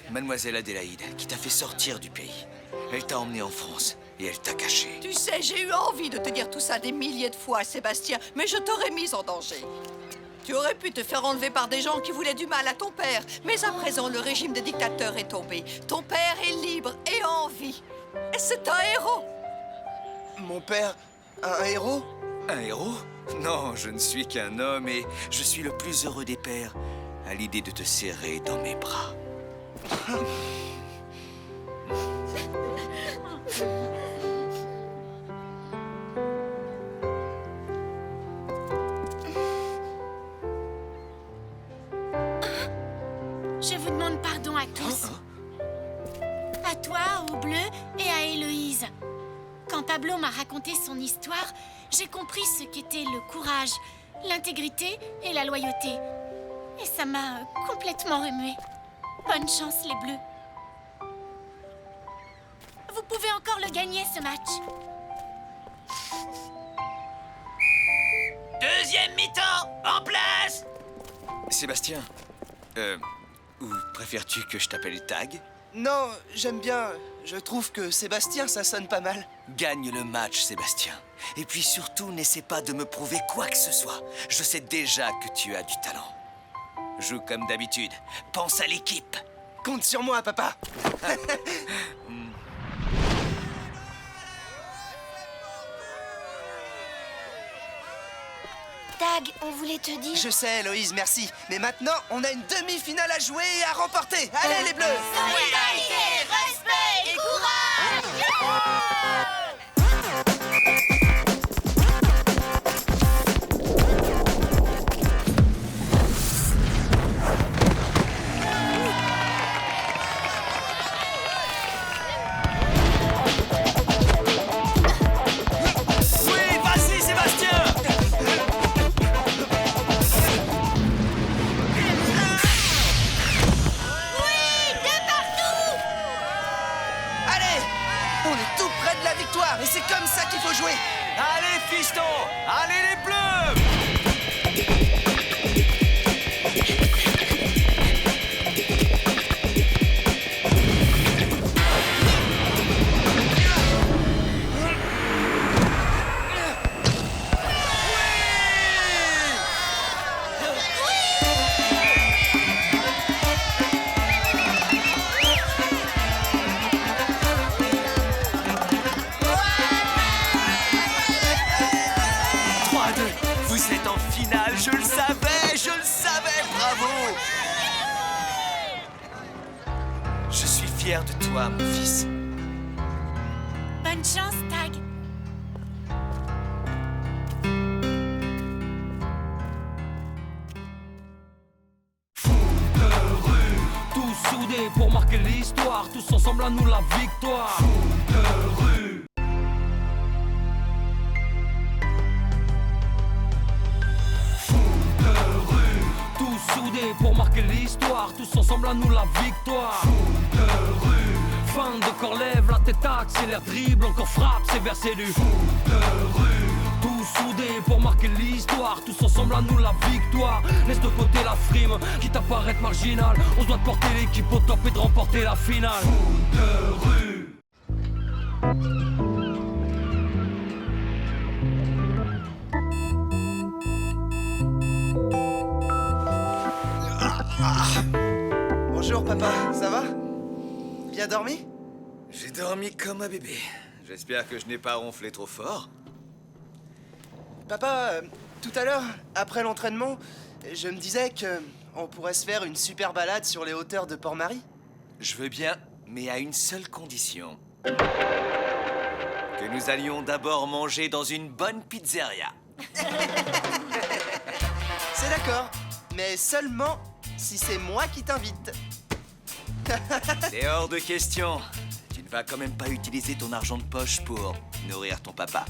Mademoiselle Adélaïde, qui t'a fait sortir du pays. Elle t'a emmené en France et elle t'a caché. Tu sais, j'ai eu envie de te dire tout ça des milliers de fois, Sébastien, mais je t'aurais mise en danger. Tu aurais pu te faire enlever par des gens qui voulaient du mal à ton père, mais à présent, le régime des dictateurs est tombé. Ton père est libre et en vie. Et c'est un héros. Mon père, un héros? Un héros? Non, je ne suis qu'un homme et je suis le plus heureux des pères à l'idée de te serrer dans mes bras. Je vous demande pardon à tous. À toi, au bleu et à Héloïse. Quand Pablo m'a raconté son histoire, j'ai compris ce qu'était le courage, l'intégrité et la loyauté. Et ça m'a complètement remué. Bonne chance, les bleus. Vous pouvez encore le gagner, ce match. Deuxième mi-temps, en place! Sébastien, ou préfères-tu que je t'appelle Tag? Non, j'aime bien. Je trouve que Sébastien, ça sonne pas mal. Gagne le match, Sébastien. Et puis surtout, n'essaie pas de me prouver quoi que ce soit. Je sais déjà que tu as du talent. Joue comme d'habitude. Pense à l'équipe. Compte sur moi, papa. Tag, on voulait te dire... Je sais, Héloïse, merci. Mais maintenant, on a une demi-finale à jouer et à remporter. Allez, les Bleus! Solidarité, respect et courage! Oui, vas-y, Sébastien! Allez! On est Vous êtes en finale, je le savais, bravo! Je suis fier de toi, mon fils. Bonne chance, Tag. Tous soudés pour marquer l'histoire, tous ensemble à nous la victoire. Foot de rue. Foot de rue. Tous soudés pour marquer l'histoire, tous ensemble à nous la victoire. Foot de rue. Fin de corps lève, la tête accélère, dribble, encore frappe, c'est versé du foot de rue. Tous soudés pour marquer l'histoire, tous ensemble à nous la victoire. Laisse de côté la frime, quitte à paraître marginal. On se doit de porter l'équipe au top et de remporter la finale. Foot de rue. Bonjour papa, ça va? Bien dormi? J'ai dormi comme un bébé. J'espère que je n'ai pas ronflé trop fort. Papa, tout à l'heure, après l'entraînement, je me disais que on pourrait se faire une super balade sur les hauteurs de Port-Marie. Je veux bien, mais à une seule condition. Que nous allions d'abord manger dans une bonne pizzeria. C'est d'accord, mais seulement si c'est moi qui t'invite. C'est hors de question. Tu ne vas quand même pas utiliser ton argent de poche pour nourrir ton papa.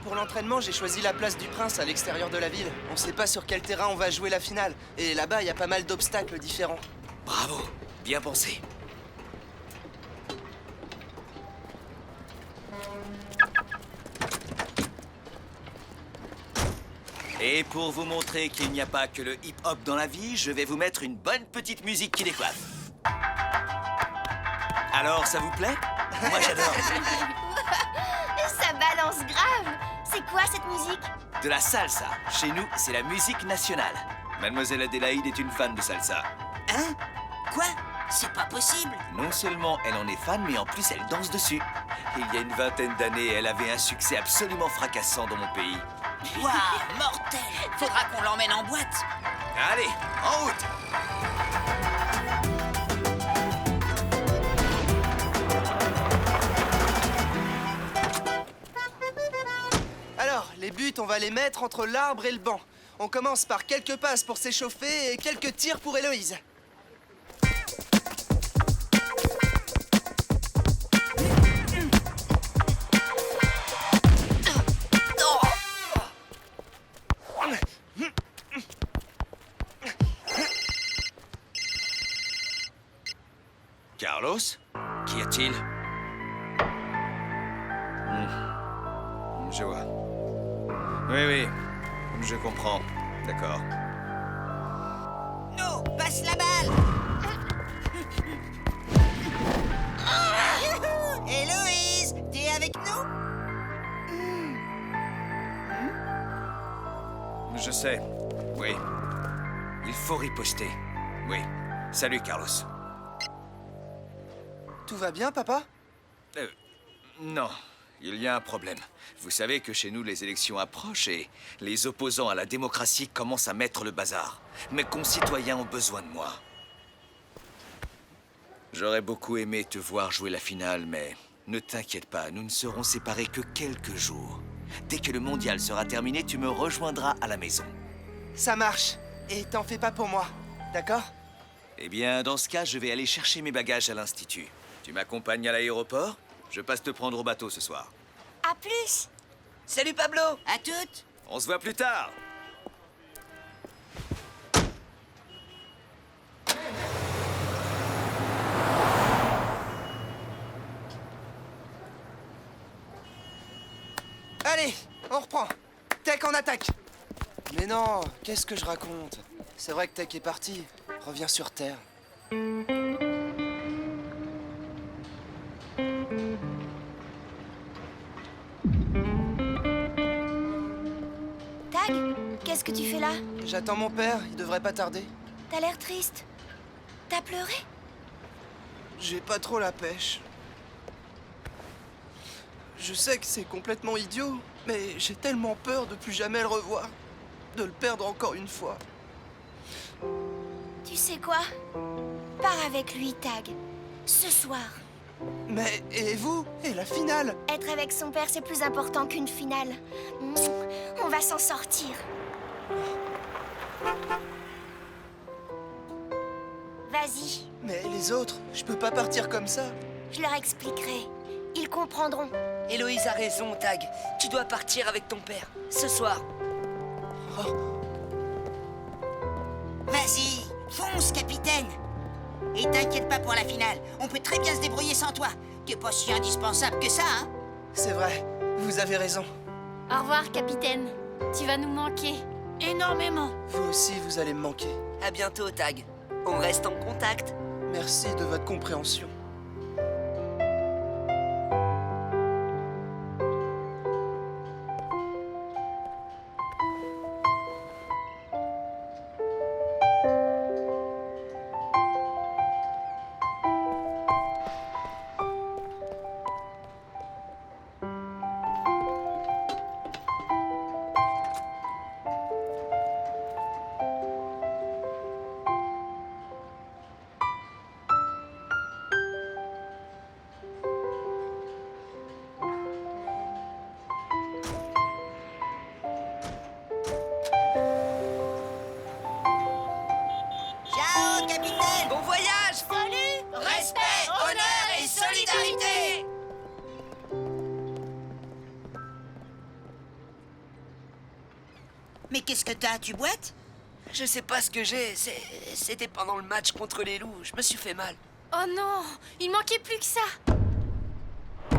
Pour l'entraînement, j'ai choisi la place du Prince à l'extérieur de la ville. On sait pas sur quel terrain on va jouer la finale. Et là-bas, il y a pas mal d'obstacles différents. Bravo, bien pensé. Et pour vous montrer qu'il n'y a pas que le hip-hop dans la vie, je vais vous mettre une bonne petite musique qui décoiffe. Alors, ça vous plaît? Moi, j'adore. Ça balance grave. C'est quoi cette musique? De la salsa. Chez nous, c'est la musique nationale. Mademoiselle Adélaïde est une fan de salsa. Hein? Quoi? C'est pas possible. Non seulement elle en est fan, mais en plus elle danse dessus. Il y a une vingtaine d'années, elle avait un succès absolument fracassant dans mon pays. Waouh, mortel! Faudra qu'on l'emmène en boîte. Allez, en route! Alors, les buts, on va les mettre entre l'arbre et le banc. On commence par quelques passes pour s'échauffer et quelques tirs pour Héloïse. Carlos? Qu'y a-t-il? Je vois. Oui, je comprends. D'accord. Non, passe la balle. Héloïse, t'es avec nous? Je sais. Oui. Il faut riposter. Oui. Salut, Carlos. Tout va bien, papa? Non. Il y a un problème. Vous savez que chez nous, les élections approchent et les opposants à la démocratie commencent à mettre le bazar. Mes concitoyens ont besoin de moi. J'aurais beaucoup aimé te voir jouer la finale, mais ne t'inquiète pas, nous ne serons séparés que quelques jours. Dès que le mondial sera terminé, tu me rejoindras à la maison. Ça marche. Et t'en fais pas pour moi, d'accord? Eh bien, dans ce cas, je vais aller chercher mes bagages à l'institut. Tu m'accompagnes à l'aéroport? Je passe te prendre au bateau ce soir. À plus. Salut Pablo. À toutes. On se voit plus tard. Allez, on reprend. Tech en attaque. Mais non, qu'est-ce que je raconte? C'est vrai que Tech est parti. Reviens sur Terre. Tag, qu'est-ce que tu fais là? J'attends mon père, il devrait pas tarder. T'as l'air triste. T'as pleuré? J'ai pas trop la pêche. Je sais que c'est complètement idiot, mais j'ai tellement peur de plus jamais le revoir. De le perdre encore une fois. Tu sais quoi? Pars avec lui, Tag. Ce soir. Mais, et vous? Et la finale? Être avec son père, c'est plus important qu'une finale. On va s'en sortir. Vas-y, Mais les autres, je peux pas partir comme ça. je leur expliquerai. Ils comprendront. Héloïse a raison, Tag. Tu dois partir avec ton père, ce soir. Vas-y, fonce, capitaine. Et t'inquiète pas pour la finale. On peut très bien se débrouiller sans toi. T'es pas si indispensable que ça, hein? C'est vrai, vous avez raison. Au revoir, capitaine. Tu vas nous manquer énormément. Vous aussi, vous allez me manquer. À bientôt, Tag. On reste en contact. Merci de votre compréhension. Ciao, capitaine. Bon voyage! Salut. Respect, honneur et solidarité. Mais qu'est-ce que t'as? Tu boites? Je sais pas ce que j'ai. C'était pendant le match contre les loups. Je me suis fait mal. Oh non, il manquait plus que ça. Tu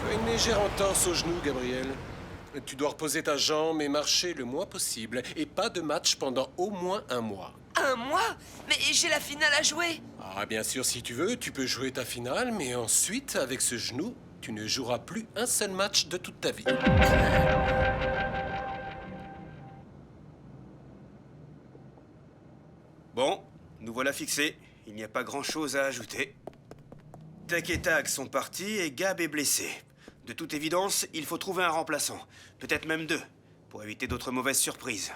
as une légère entorse au genou, Gabriel. Tu dois reposer ta jambe et marcher le moins possible. Et pas de match pendant au moins 1 mois. 1 mois? Mais j'ai la finale à jouer. Ah, bien sûr, si tu veux, tu peux jouer ta finale, mais ensuite, avec ce genou, tu ne joueras plus un seul match de toute ta vie. Bon, nous voilà fixés. Il n'y a pas grand-chose à ajouter. Tac et Tac sont partis et Gab est blessé. De toute évidence, il faut trouver un remplaçant. Peut-être même 2, pour éviter d'autres mauvaises surprises.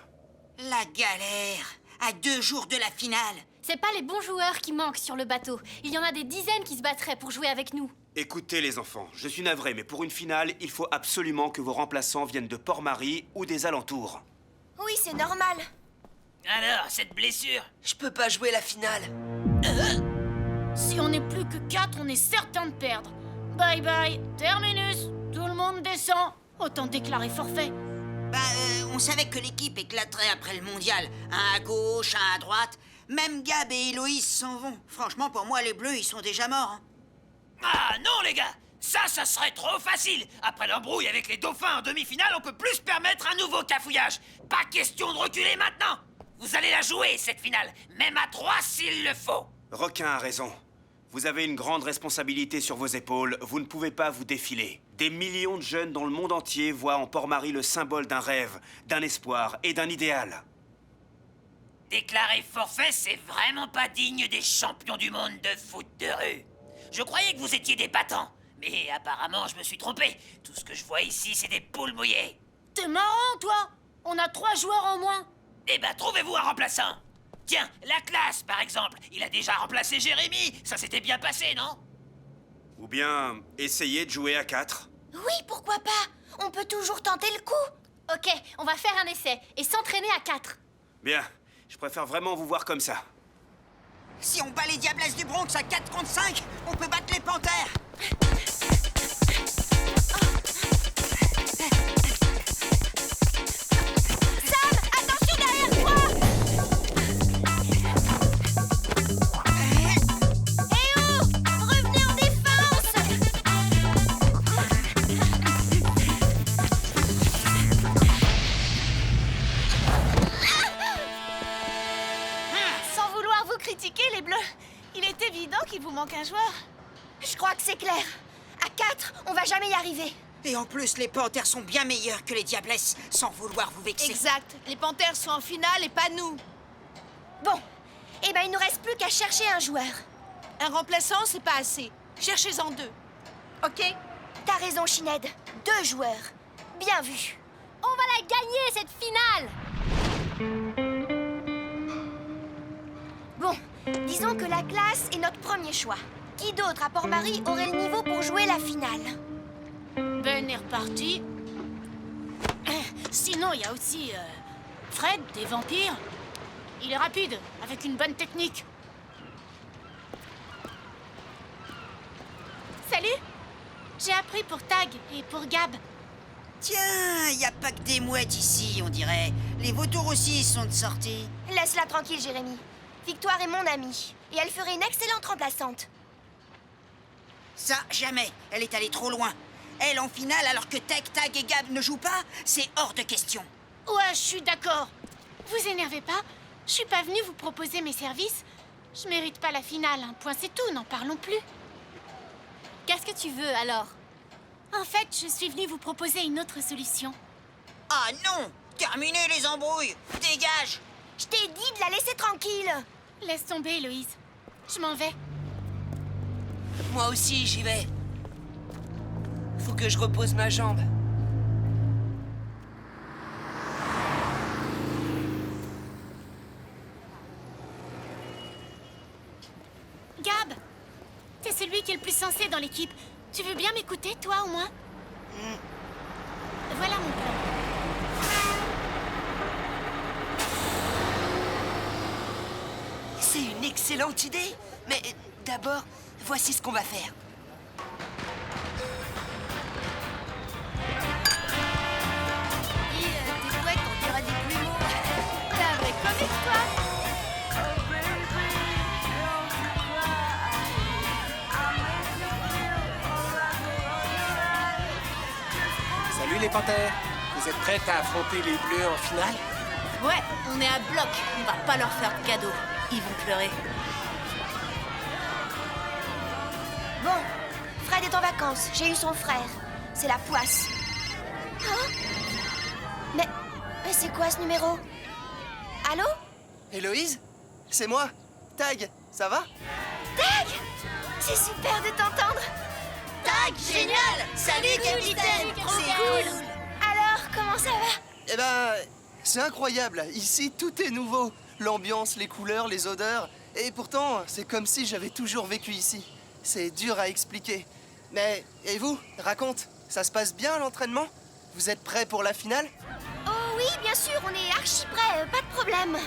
La galère. À 2 jours de la finale. C'est pas les bons joueurs qui manquent sur le bateau. Il y en a des dizaines qui se battraient pour jouer avec nous. Écoutez les enfants, je suis navré, mais pour une finale, il faut absolument que vos remplaçants viennent de Port-Marie ou des alentours. Oui, c'est normal. Alors, cette blessure? Je peux pas jouer la finale. Si on n'est plus que 4, on est certain de perdre. Bye bye, terminus. Tout le monde descend. Autant déclarer forfait. On savait que l'équipe éclaterait après le mondial. Un à gauche, un à droite. Même Gab et Héloïse s'en vont. Franchement, pour moi, les Bleus, ils sont déjà morts. Hein. Ah non, les gars! Ça serait trop facile! Après l'embrouille avec les Dauphins en demi-finale, on peut plus se permettre un nouveau cafouillage! Pas question de reculer maintenant! Vous allez la jouer, cette finale, même à 3 s'il le faut! Requin a raison. Vous avez une grande responsabilité sur vos épaules, vous ne pouvez pas vous défiler. Des millions de jeunes dans le monde entier voient en Port-Marie le symbole d'un rêve, d'un espoir et d'un idéal. Déclarer forfait, c'est vraiment pas digne des champions du monde de foot de rue. Je croyais que vous étiez des battants, mais apparemment je me suis trompé. Tout ce que je vois ici, c'est des poules mouillées. T'es marrant, toi. On a 3 joueurs en moins. Eh ben, trouvez-vous un remplaçant. Tiens, la classe, par exemple. Il a déjà remplacé Jérémy. Ça s'était bien passé, non? Ou bien essayez de jouer à 4. Oui, pourquoi pas? On peut toujours tenter le coup. Ok, on va faire un essai et s'entraîner à 4. Bien, je préfère vraiment vous voir comme ça. Si on bat les Diablesses du Bronx à 4 contre 5, on peut battre les Panthères. Sam, attention derrière toi. Eh oh, revenez en défense. Sans vouloir vous critiquer, les Bleus, il est évident qu'il vous manque un joueur. Je crois que c'est clair. À 4, on va jamais y arriver. Et en plus, les Panthères sont bien meilleurs que les Diablesses, sans vouloir vous vexer. Exact. Les Panthères sont en finale et pas nous. Bon, Eh ben, il nous reste plus qu'à chercher un joueur. Un remplaçant, c'est pas assez. Cherchez-en 2. Ok? T'as raison, Shined. 2 joueurs. Bien vu. On va la gagner, cette finale! Bon, disons que la classe est notre premier choix. Qui d'autre à Port-Marie aurait le niveau pour jouer la finale? Ben est reparti. Sinon, il y a aussi Fred, des vampires. Il est rapide, avec une bonne technique. Salut! J'ai appris pour Tag et pour Gab. Tiens, y a pas que des mouettes ici, on dirait. Les vautours aussi sont de sortie. Laisse-la tranquille, Jérémy. Victoire est mon amie, et elle ferait une excellente remplaçante. Ça, jamais. Elle est allée trop loin. Elle en finale alors que Tech, Tag et Gab ne jouent pas, c'est hors de question. Ouais, je suis d'accord. Vous énervez pas? Je suis pas venue vous proposer mes services. Je mérite pas la finale, un point c'est tout, n'en parlons plus. Qu'est-ce que tu veux alors? En fait, je suis venue vous proposer une autre solution. Ah non! Terminez les embrouilles! Dégage! Je t'ai dit de la laisser tranquille. Laisse tomber, Héloïse. Je m'en vais. Moi aussi, j'y vais. Faut que je repose ma jambe. Gab! T'es celui qui est le plus sensé dans l'équipe. Tu veux bien m'écouter, toi, au moins? Voilà mon plan. C'est une excellente idée. Mais d'abord, voici ce qu'on va faire. Tes couettes, on dirait des plumeaux. T'es un vrai comique, toi. Salut les panthères. Vous êtes prêtes à affronter les bleus en finale? Ouais, on est à bloc. On va pas leur faire de cadeau. Ils vont pleurer. Bon, Fred est en vacances. J'ai eu son frère. C'est la poisse. Hein? Mais c'est quoi ce numéro? Allô? Héloïse? C'est moi. Tag, ça va? Tag! C'est super de t'entendre. Tag, génial! Salut, capitaine! Trop C'est cool. cool! Alors, comment ça va? Eh ben, c'est incroyable. Ici, tout est nouveau. L'ambiance, les couleurs, les odeurs. Et pourtant, c'est comme si j'avais toujours vécu ici. C'est dur à expliquer. Mais, et vous? Raconte, ça se passe bien l'entraînement? Vous êtes prêts pour la finale? Oh oui, bien sûr, on est archi prêts. Pas de problème.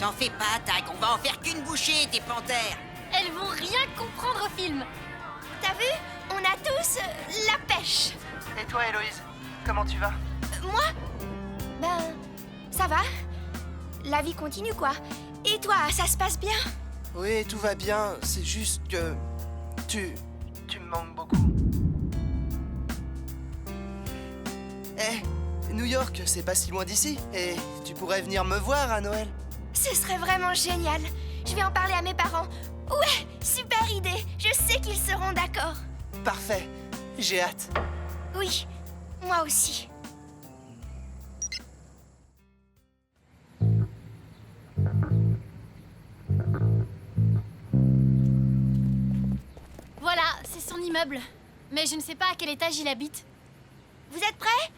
T'en fais pas, Tag, on va en faire qu'une bouchée, des panthères. Elles vont rien comprendre au film. T'as vu? On a tous la pêche. Et toi, Héloïse? Comment tu vas? Moi? Ben, ça va. La vie continue, quoi. Et toi, ça se passe bien? Oui, tout va bien. C'est juste que... Tu me manques beaucoup. Eh, New York, c'est pas si loin d'ici. Et tu pourrais venir me voir à Noël. Ce serait vraiment génial. Je vais en parler à mes parents. Ouais, super idée. Je sais qu'ils seront d'accord. Parfait. J'ai hâte. Oui, moi aussi. Voilà, c'est son immeuble. Mais je ne sais pas à quel étage il habite. Vous êtes prêts?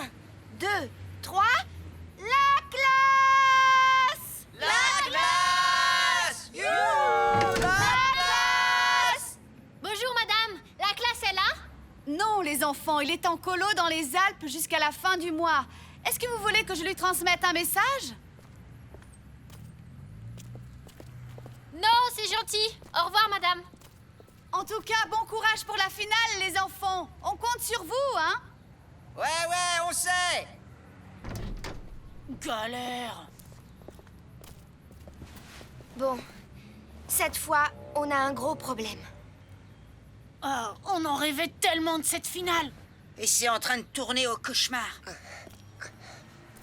1, 2, 3... La classe! La classe! Bonjour, madame. La classe est là? Non, les enfants, il est en colo dans les Alpes jusqu'à la fin du mois. Est-ce que vous voulez que je lui transmette un message? Non, c'est gentil. Au revoir, madame. En tout cas, bon courage pour la finale, les enfants. On compte sur vous, hein? Ouais, on sait! Galère. Bon, cette fois, on a un gros problème. Oh, on en rêvait tellement de cette finale. Et c'est en train de tourner au cauchemar.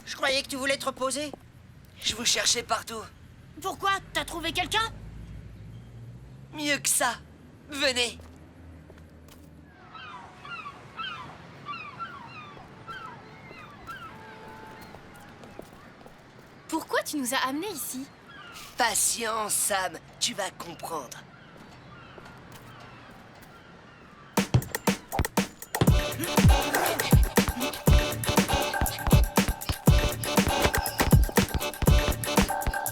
Je croyais que tu voulais te reposer. Je vous cherchais partout. Pourquoi? T'as trouvé quelqu'un? Mieux que ça. Venez. Pourquoi tu nous as amenés ici? Patience, Sam, tu vas comprendre.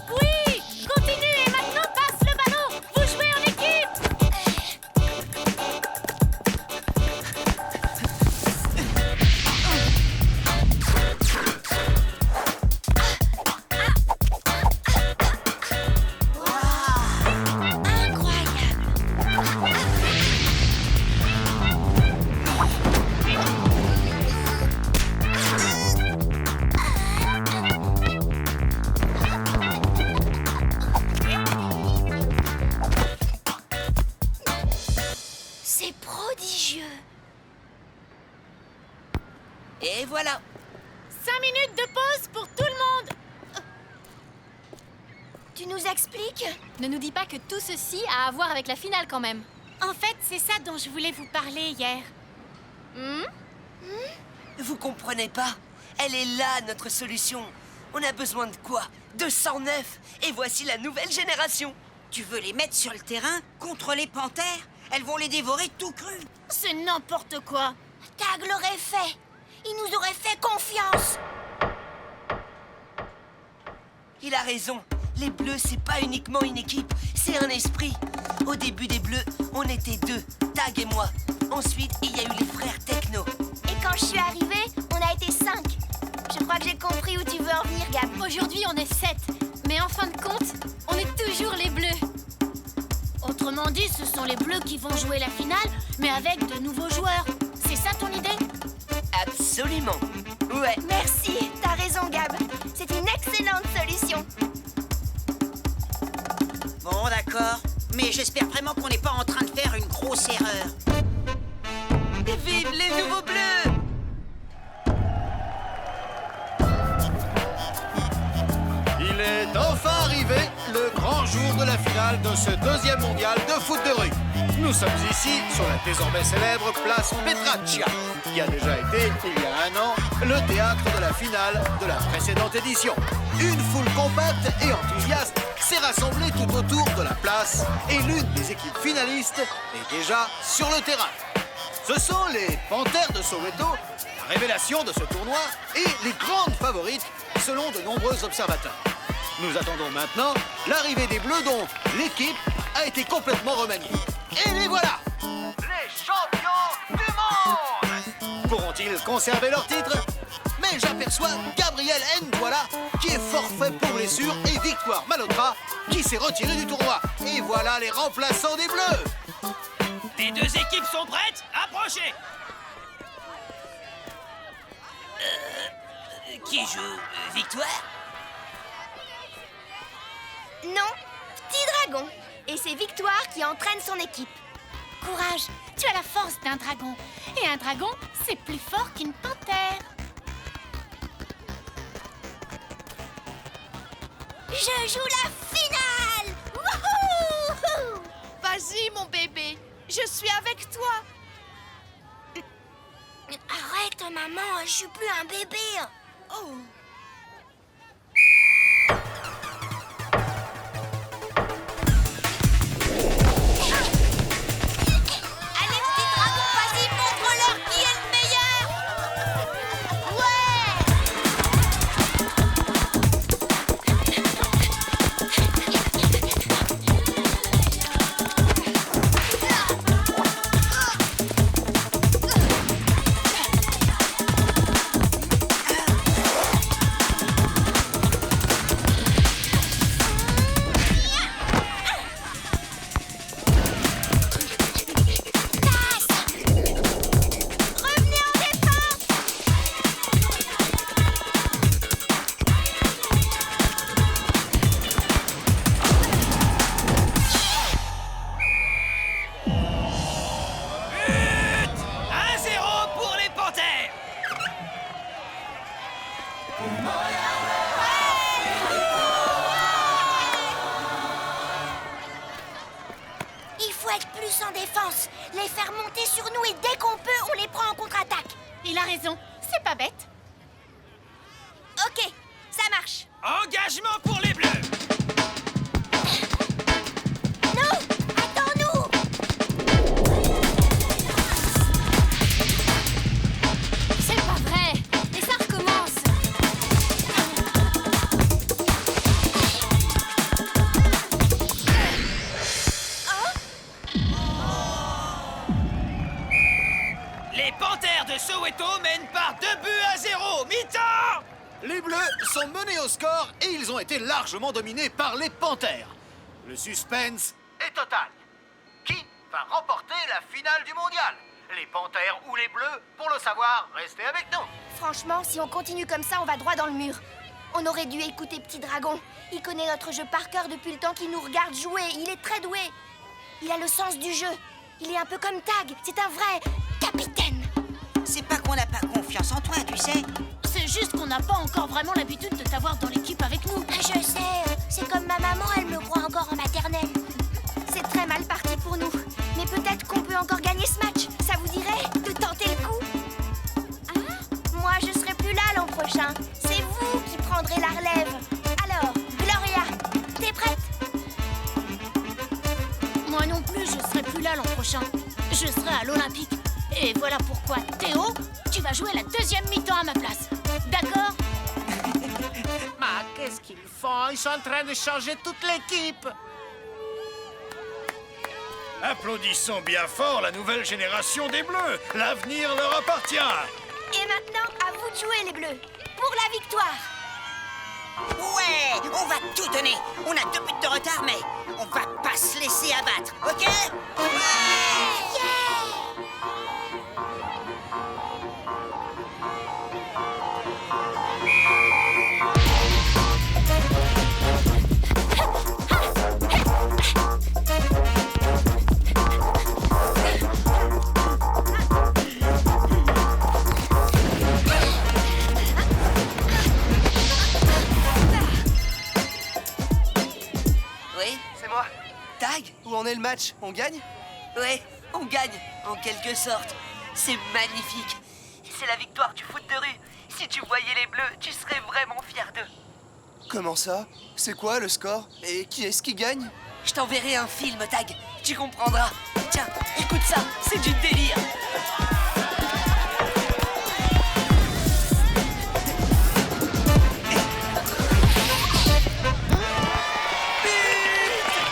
Oui, continuez et maintenant passe le ballon. Vous jouez en équipe. C'est prodigieux. Et voilà. 5 minutes de pause pour tout le monde. Tu nous expliques? Ne nous dis pas que tout ceci a à voir avec la finale quand même. En fait, c'est ça dont je voulais vous parler hier. Vous comprenez pas? Elle est là, notre solution. On a besoin de quoi? De 109. Et voici la nouvelle génération. Tu veux les mettre sur le terrain contre les panthères? Elles vont les dévorer tout cru. C'est n'importe quoi. Tag l'aurait fait. Il nous aurait fait confiance. Il a raison. Les Bleus, c'est pas uniquement une équipe, c'est un esprit. Au début des Bleus, on était 2, Tag et moi. Ensuite, il y a eu les frères Techno. Et quand je suis arrivée, on a été 5. Je crois que j'ai compris où tu veux en venir, Gab. Aujourd'hui, on est 7. Mais en fin de compte, on est toujours les Bleus. Autrement dit, ce sont les Bleus qui vont jouer la finale, mais avec de nouveaux joueurs. C'est ça ton idée? Absolument. Ouais. Merci, t'as raison, Gab. C'est une excellente solution. Bon, d'accord. Mais j'espère vraiment qu'on n'est pas en train de faire une grosse erreur. Vive les nouveaux Bleus! Il est enfin arrivé, le grand jour de la finale de ce deuxième mondial de foot de rue. Nous sommes ici sur la désormais célèbre place Petraccia, qui a déjà été, il y a 1 an, le théâtre de la finale de la précédente édition. Une foule compacte et enthousiaste s'est rassemblée tout autour de la place et l'une des équipes finalistes est déjà sur le terrain. Ce sont les Panthères de Soweto, la révélation de ce tournoi et les grandes favorites selon de nombreux observateurs. Nous attendons maintenant l'arrivée des Bleus dont l'équipe a été complètement remaniée. Et les voilà! Les champions du monde! Pourront-ils conserver leur titre? Mais j'aperçois Gabriel Ndouala qui est forfait pour blessure et Victoire Malotra qui s'est retiré du tournoi. Et voilà les remplaçants des Bleus! Les 2 équipes sont prêtes? Approchez! Qui joue? Victoire? Non, Petit Dragon. Et c'est Victoire qui entraîne son équipe. Courage, tu as la force d'un dragon. Et un dragon, c'est plus fort qu'une panthère. Je joue la finale! Wouhou! Vas-y, mon bébé. Je suis avec toi. Arrête, maman, je suis plus un bébé. Oh. Allez, petit dragon, vas-y, montre-leur qui est le meilleur. plus en défense. Les faire monter sur nous et dès qu'on peut, on les prend en contre-attaque. Il a raison, c'est pas bête. Ok, ça marche. Engagement pour les Bleus. de Soweto mène par 2-0. Mi-temps! Les Bleus sont menés au score et ils ont été largement dominés par les Panthères. Le suspense est total. Qui va remporter la finale du mondial? Les Panthères ou les Bleus? Pour le savoir, restez avec nous. Franchement, si on continue comme ça, on va droit dans le mur. On aurait dû écouter Petit Dragon. Il connaît notre jeu par cœur depuis le temps qu'il nous regarde jouer. Il est très doué. Il a le sens du jeu. Il est un peu comme Tag. C'est un vrai capitaine. C'est pas qu'on n'a pas confiance en toi, tu sais. C'est juste qu'on n'a pas encore vraiment l'habitude de t'avoir dans l'équipe avec nous. Ah, je sais. C'est comme ma maman, elle me croit encore en maternelle. C'est très mal parti pour nous. Mais peut-être qu'on peut encore gagner ce match. Ça vous dirait de tenter le coup? Moi, je serai plus là l'an prochain. C'est vous qui prendrez la relève. Alors, Gloria, t'es prête? Moi non plus, je serai plus là l'an prochain. Je serai à l'Olympique. Et voilà pourquoi, Théo, tu vas jouer la deuxième mi-temps à ma place. D'accord? Mais qu'est-ce qu'ils font? Ils sont en train de changer toute l'équipe. Applaudissons bien fort la nouvelle génération des Bleus. L'avenir leur appartient. Et maintenant, à vous de jouer, les Bleus. Pour la victoire. Ouais, on va tout donner. On a 2 buts de retard, mais on va pas se laisser abattre, ok? Oui, c'est moi. Tag, où en est le match? On gagne? Ouais, on gagne, en quelque sorte. C'est magnifique. C'est la victoire du foot de rue. Si tu voyais les Bleus, tu serais vraiment fier d'eux. Comment ça? C'est quoi le score? Et qui est-ce qui gagne? Je t'enverrai un film, Tag. Tu comprendras. Tiens, écoute ça, c'est du délire.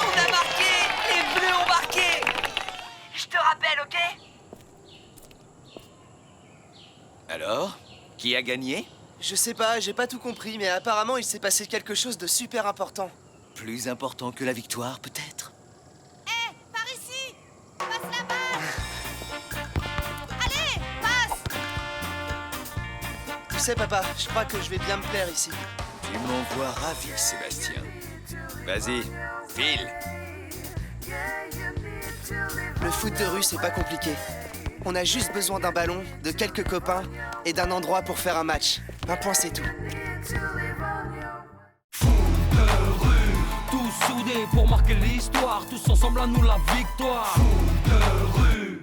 On a marqué! Les Bleus ont marqué! Je te rappelle, ok? Alors, qui a gagné? Je sais pas, j'ai pas tout compris, mais apparemment il s'est passé quelque chose de super important. Plus important que la victoire, peut-être? Hé, par ici! Passe la balle! Allez, passe! Tu sais, papa, je crois que je vais bien me plaire ici. Tu m'envoies ravi, Sébastien. Vas-y, file! Le foot de rue, c'est pas compliqué. On a juste besoin d'un ballon, de quelques copains et d'un endroit pour faire un match. Un point, c'est tout. Tous soudés pour marquer l'histoire, tous ensemble à nous la victoire.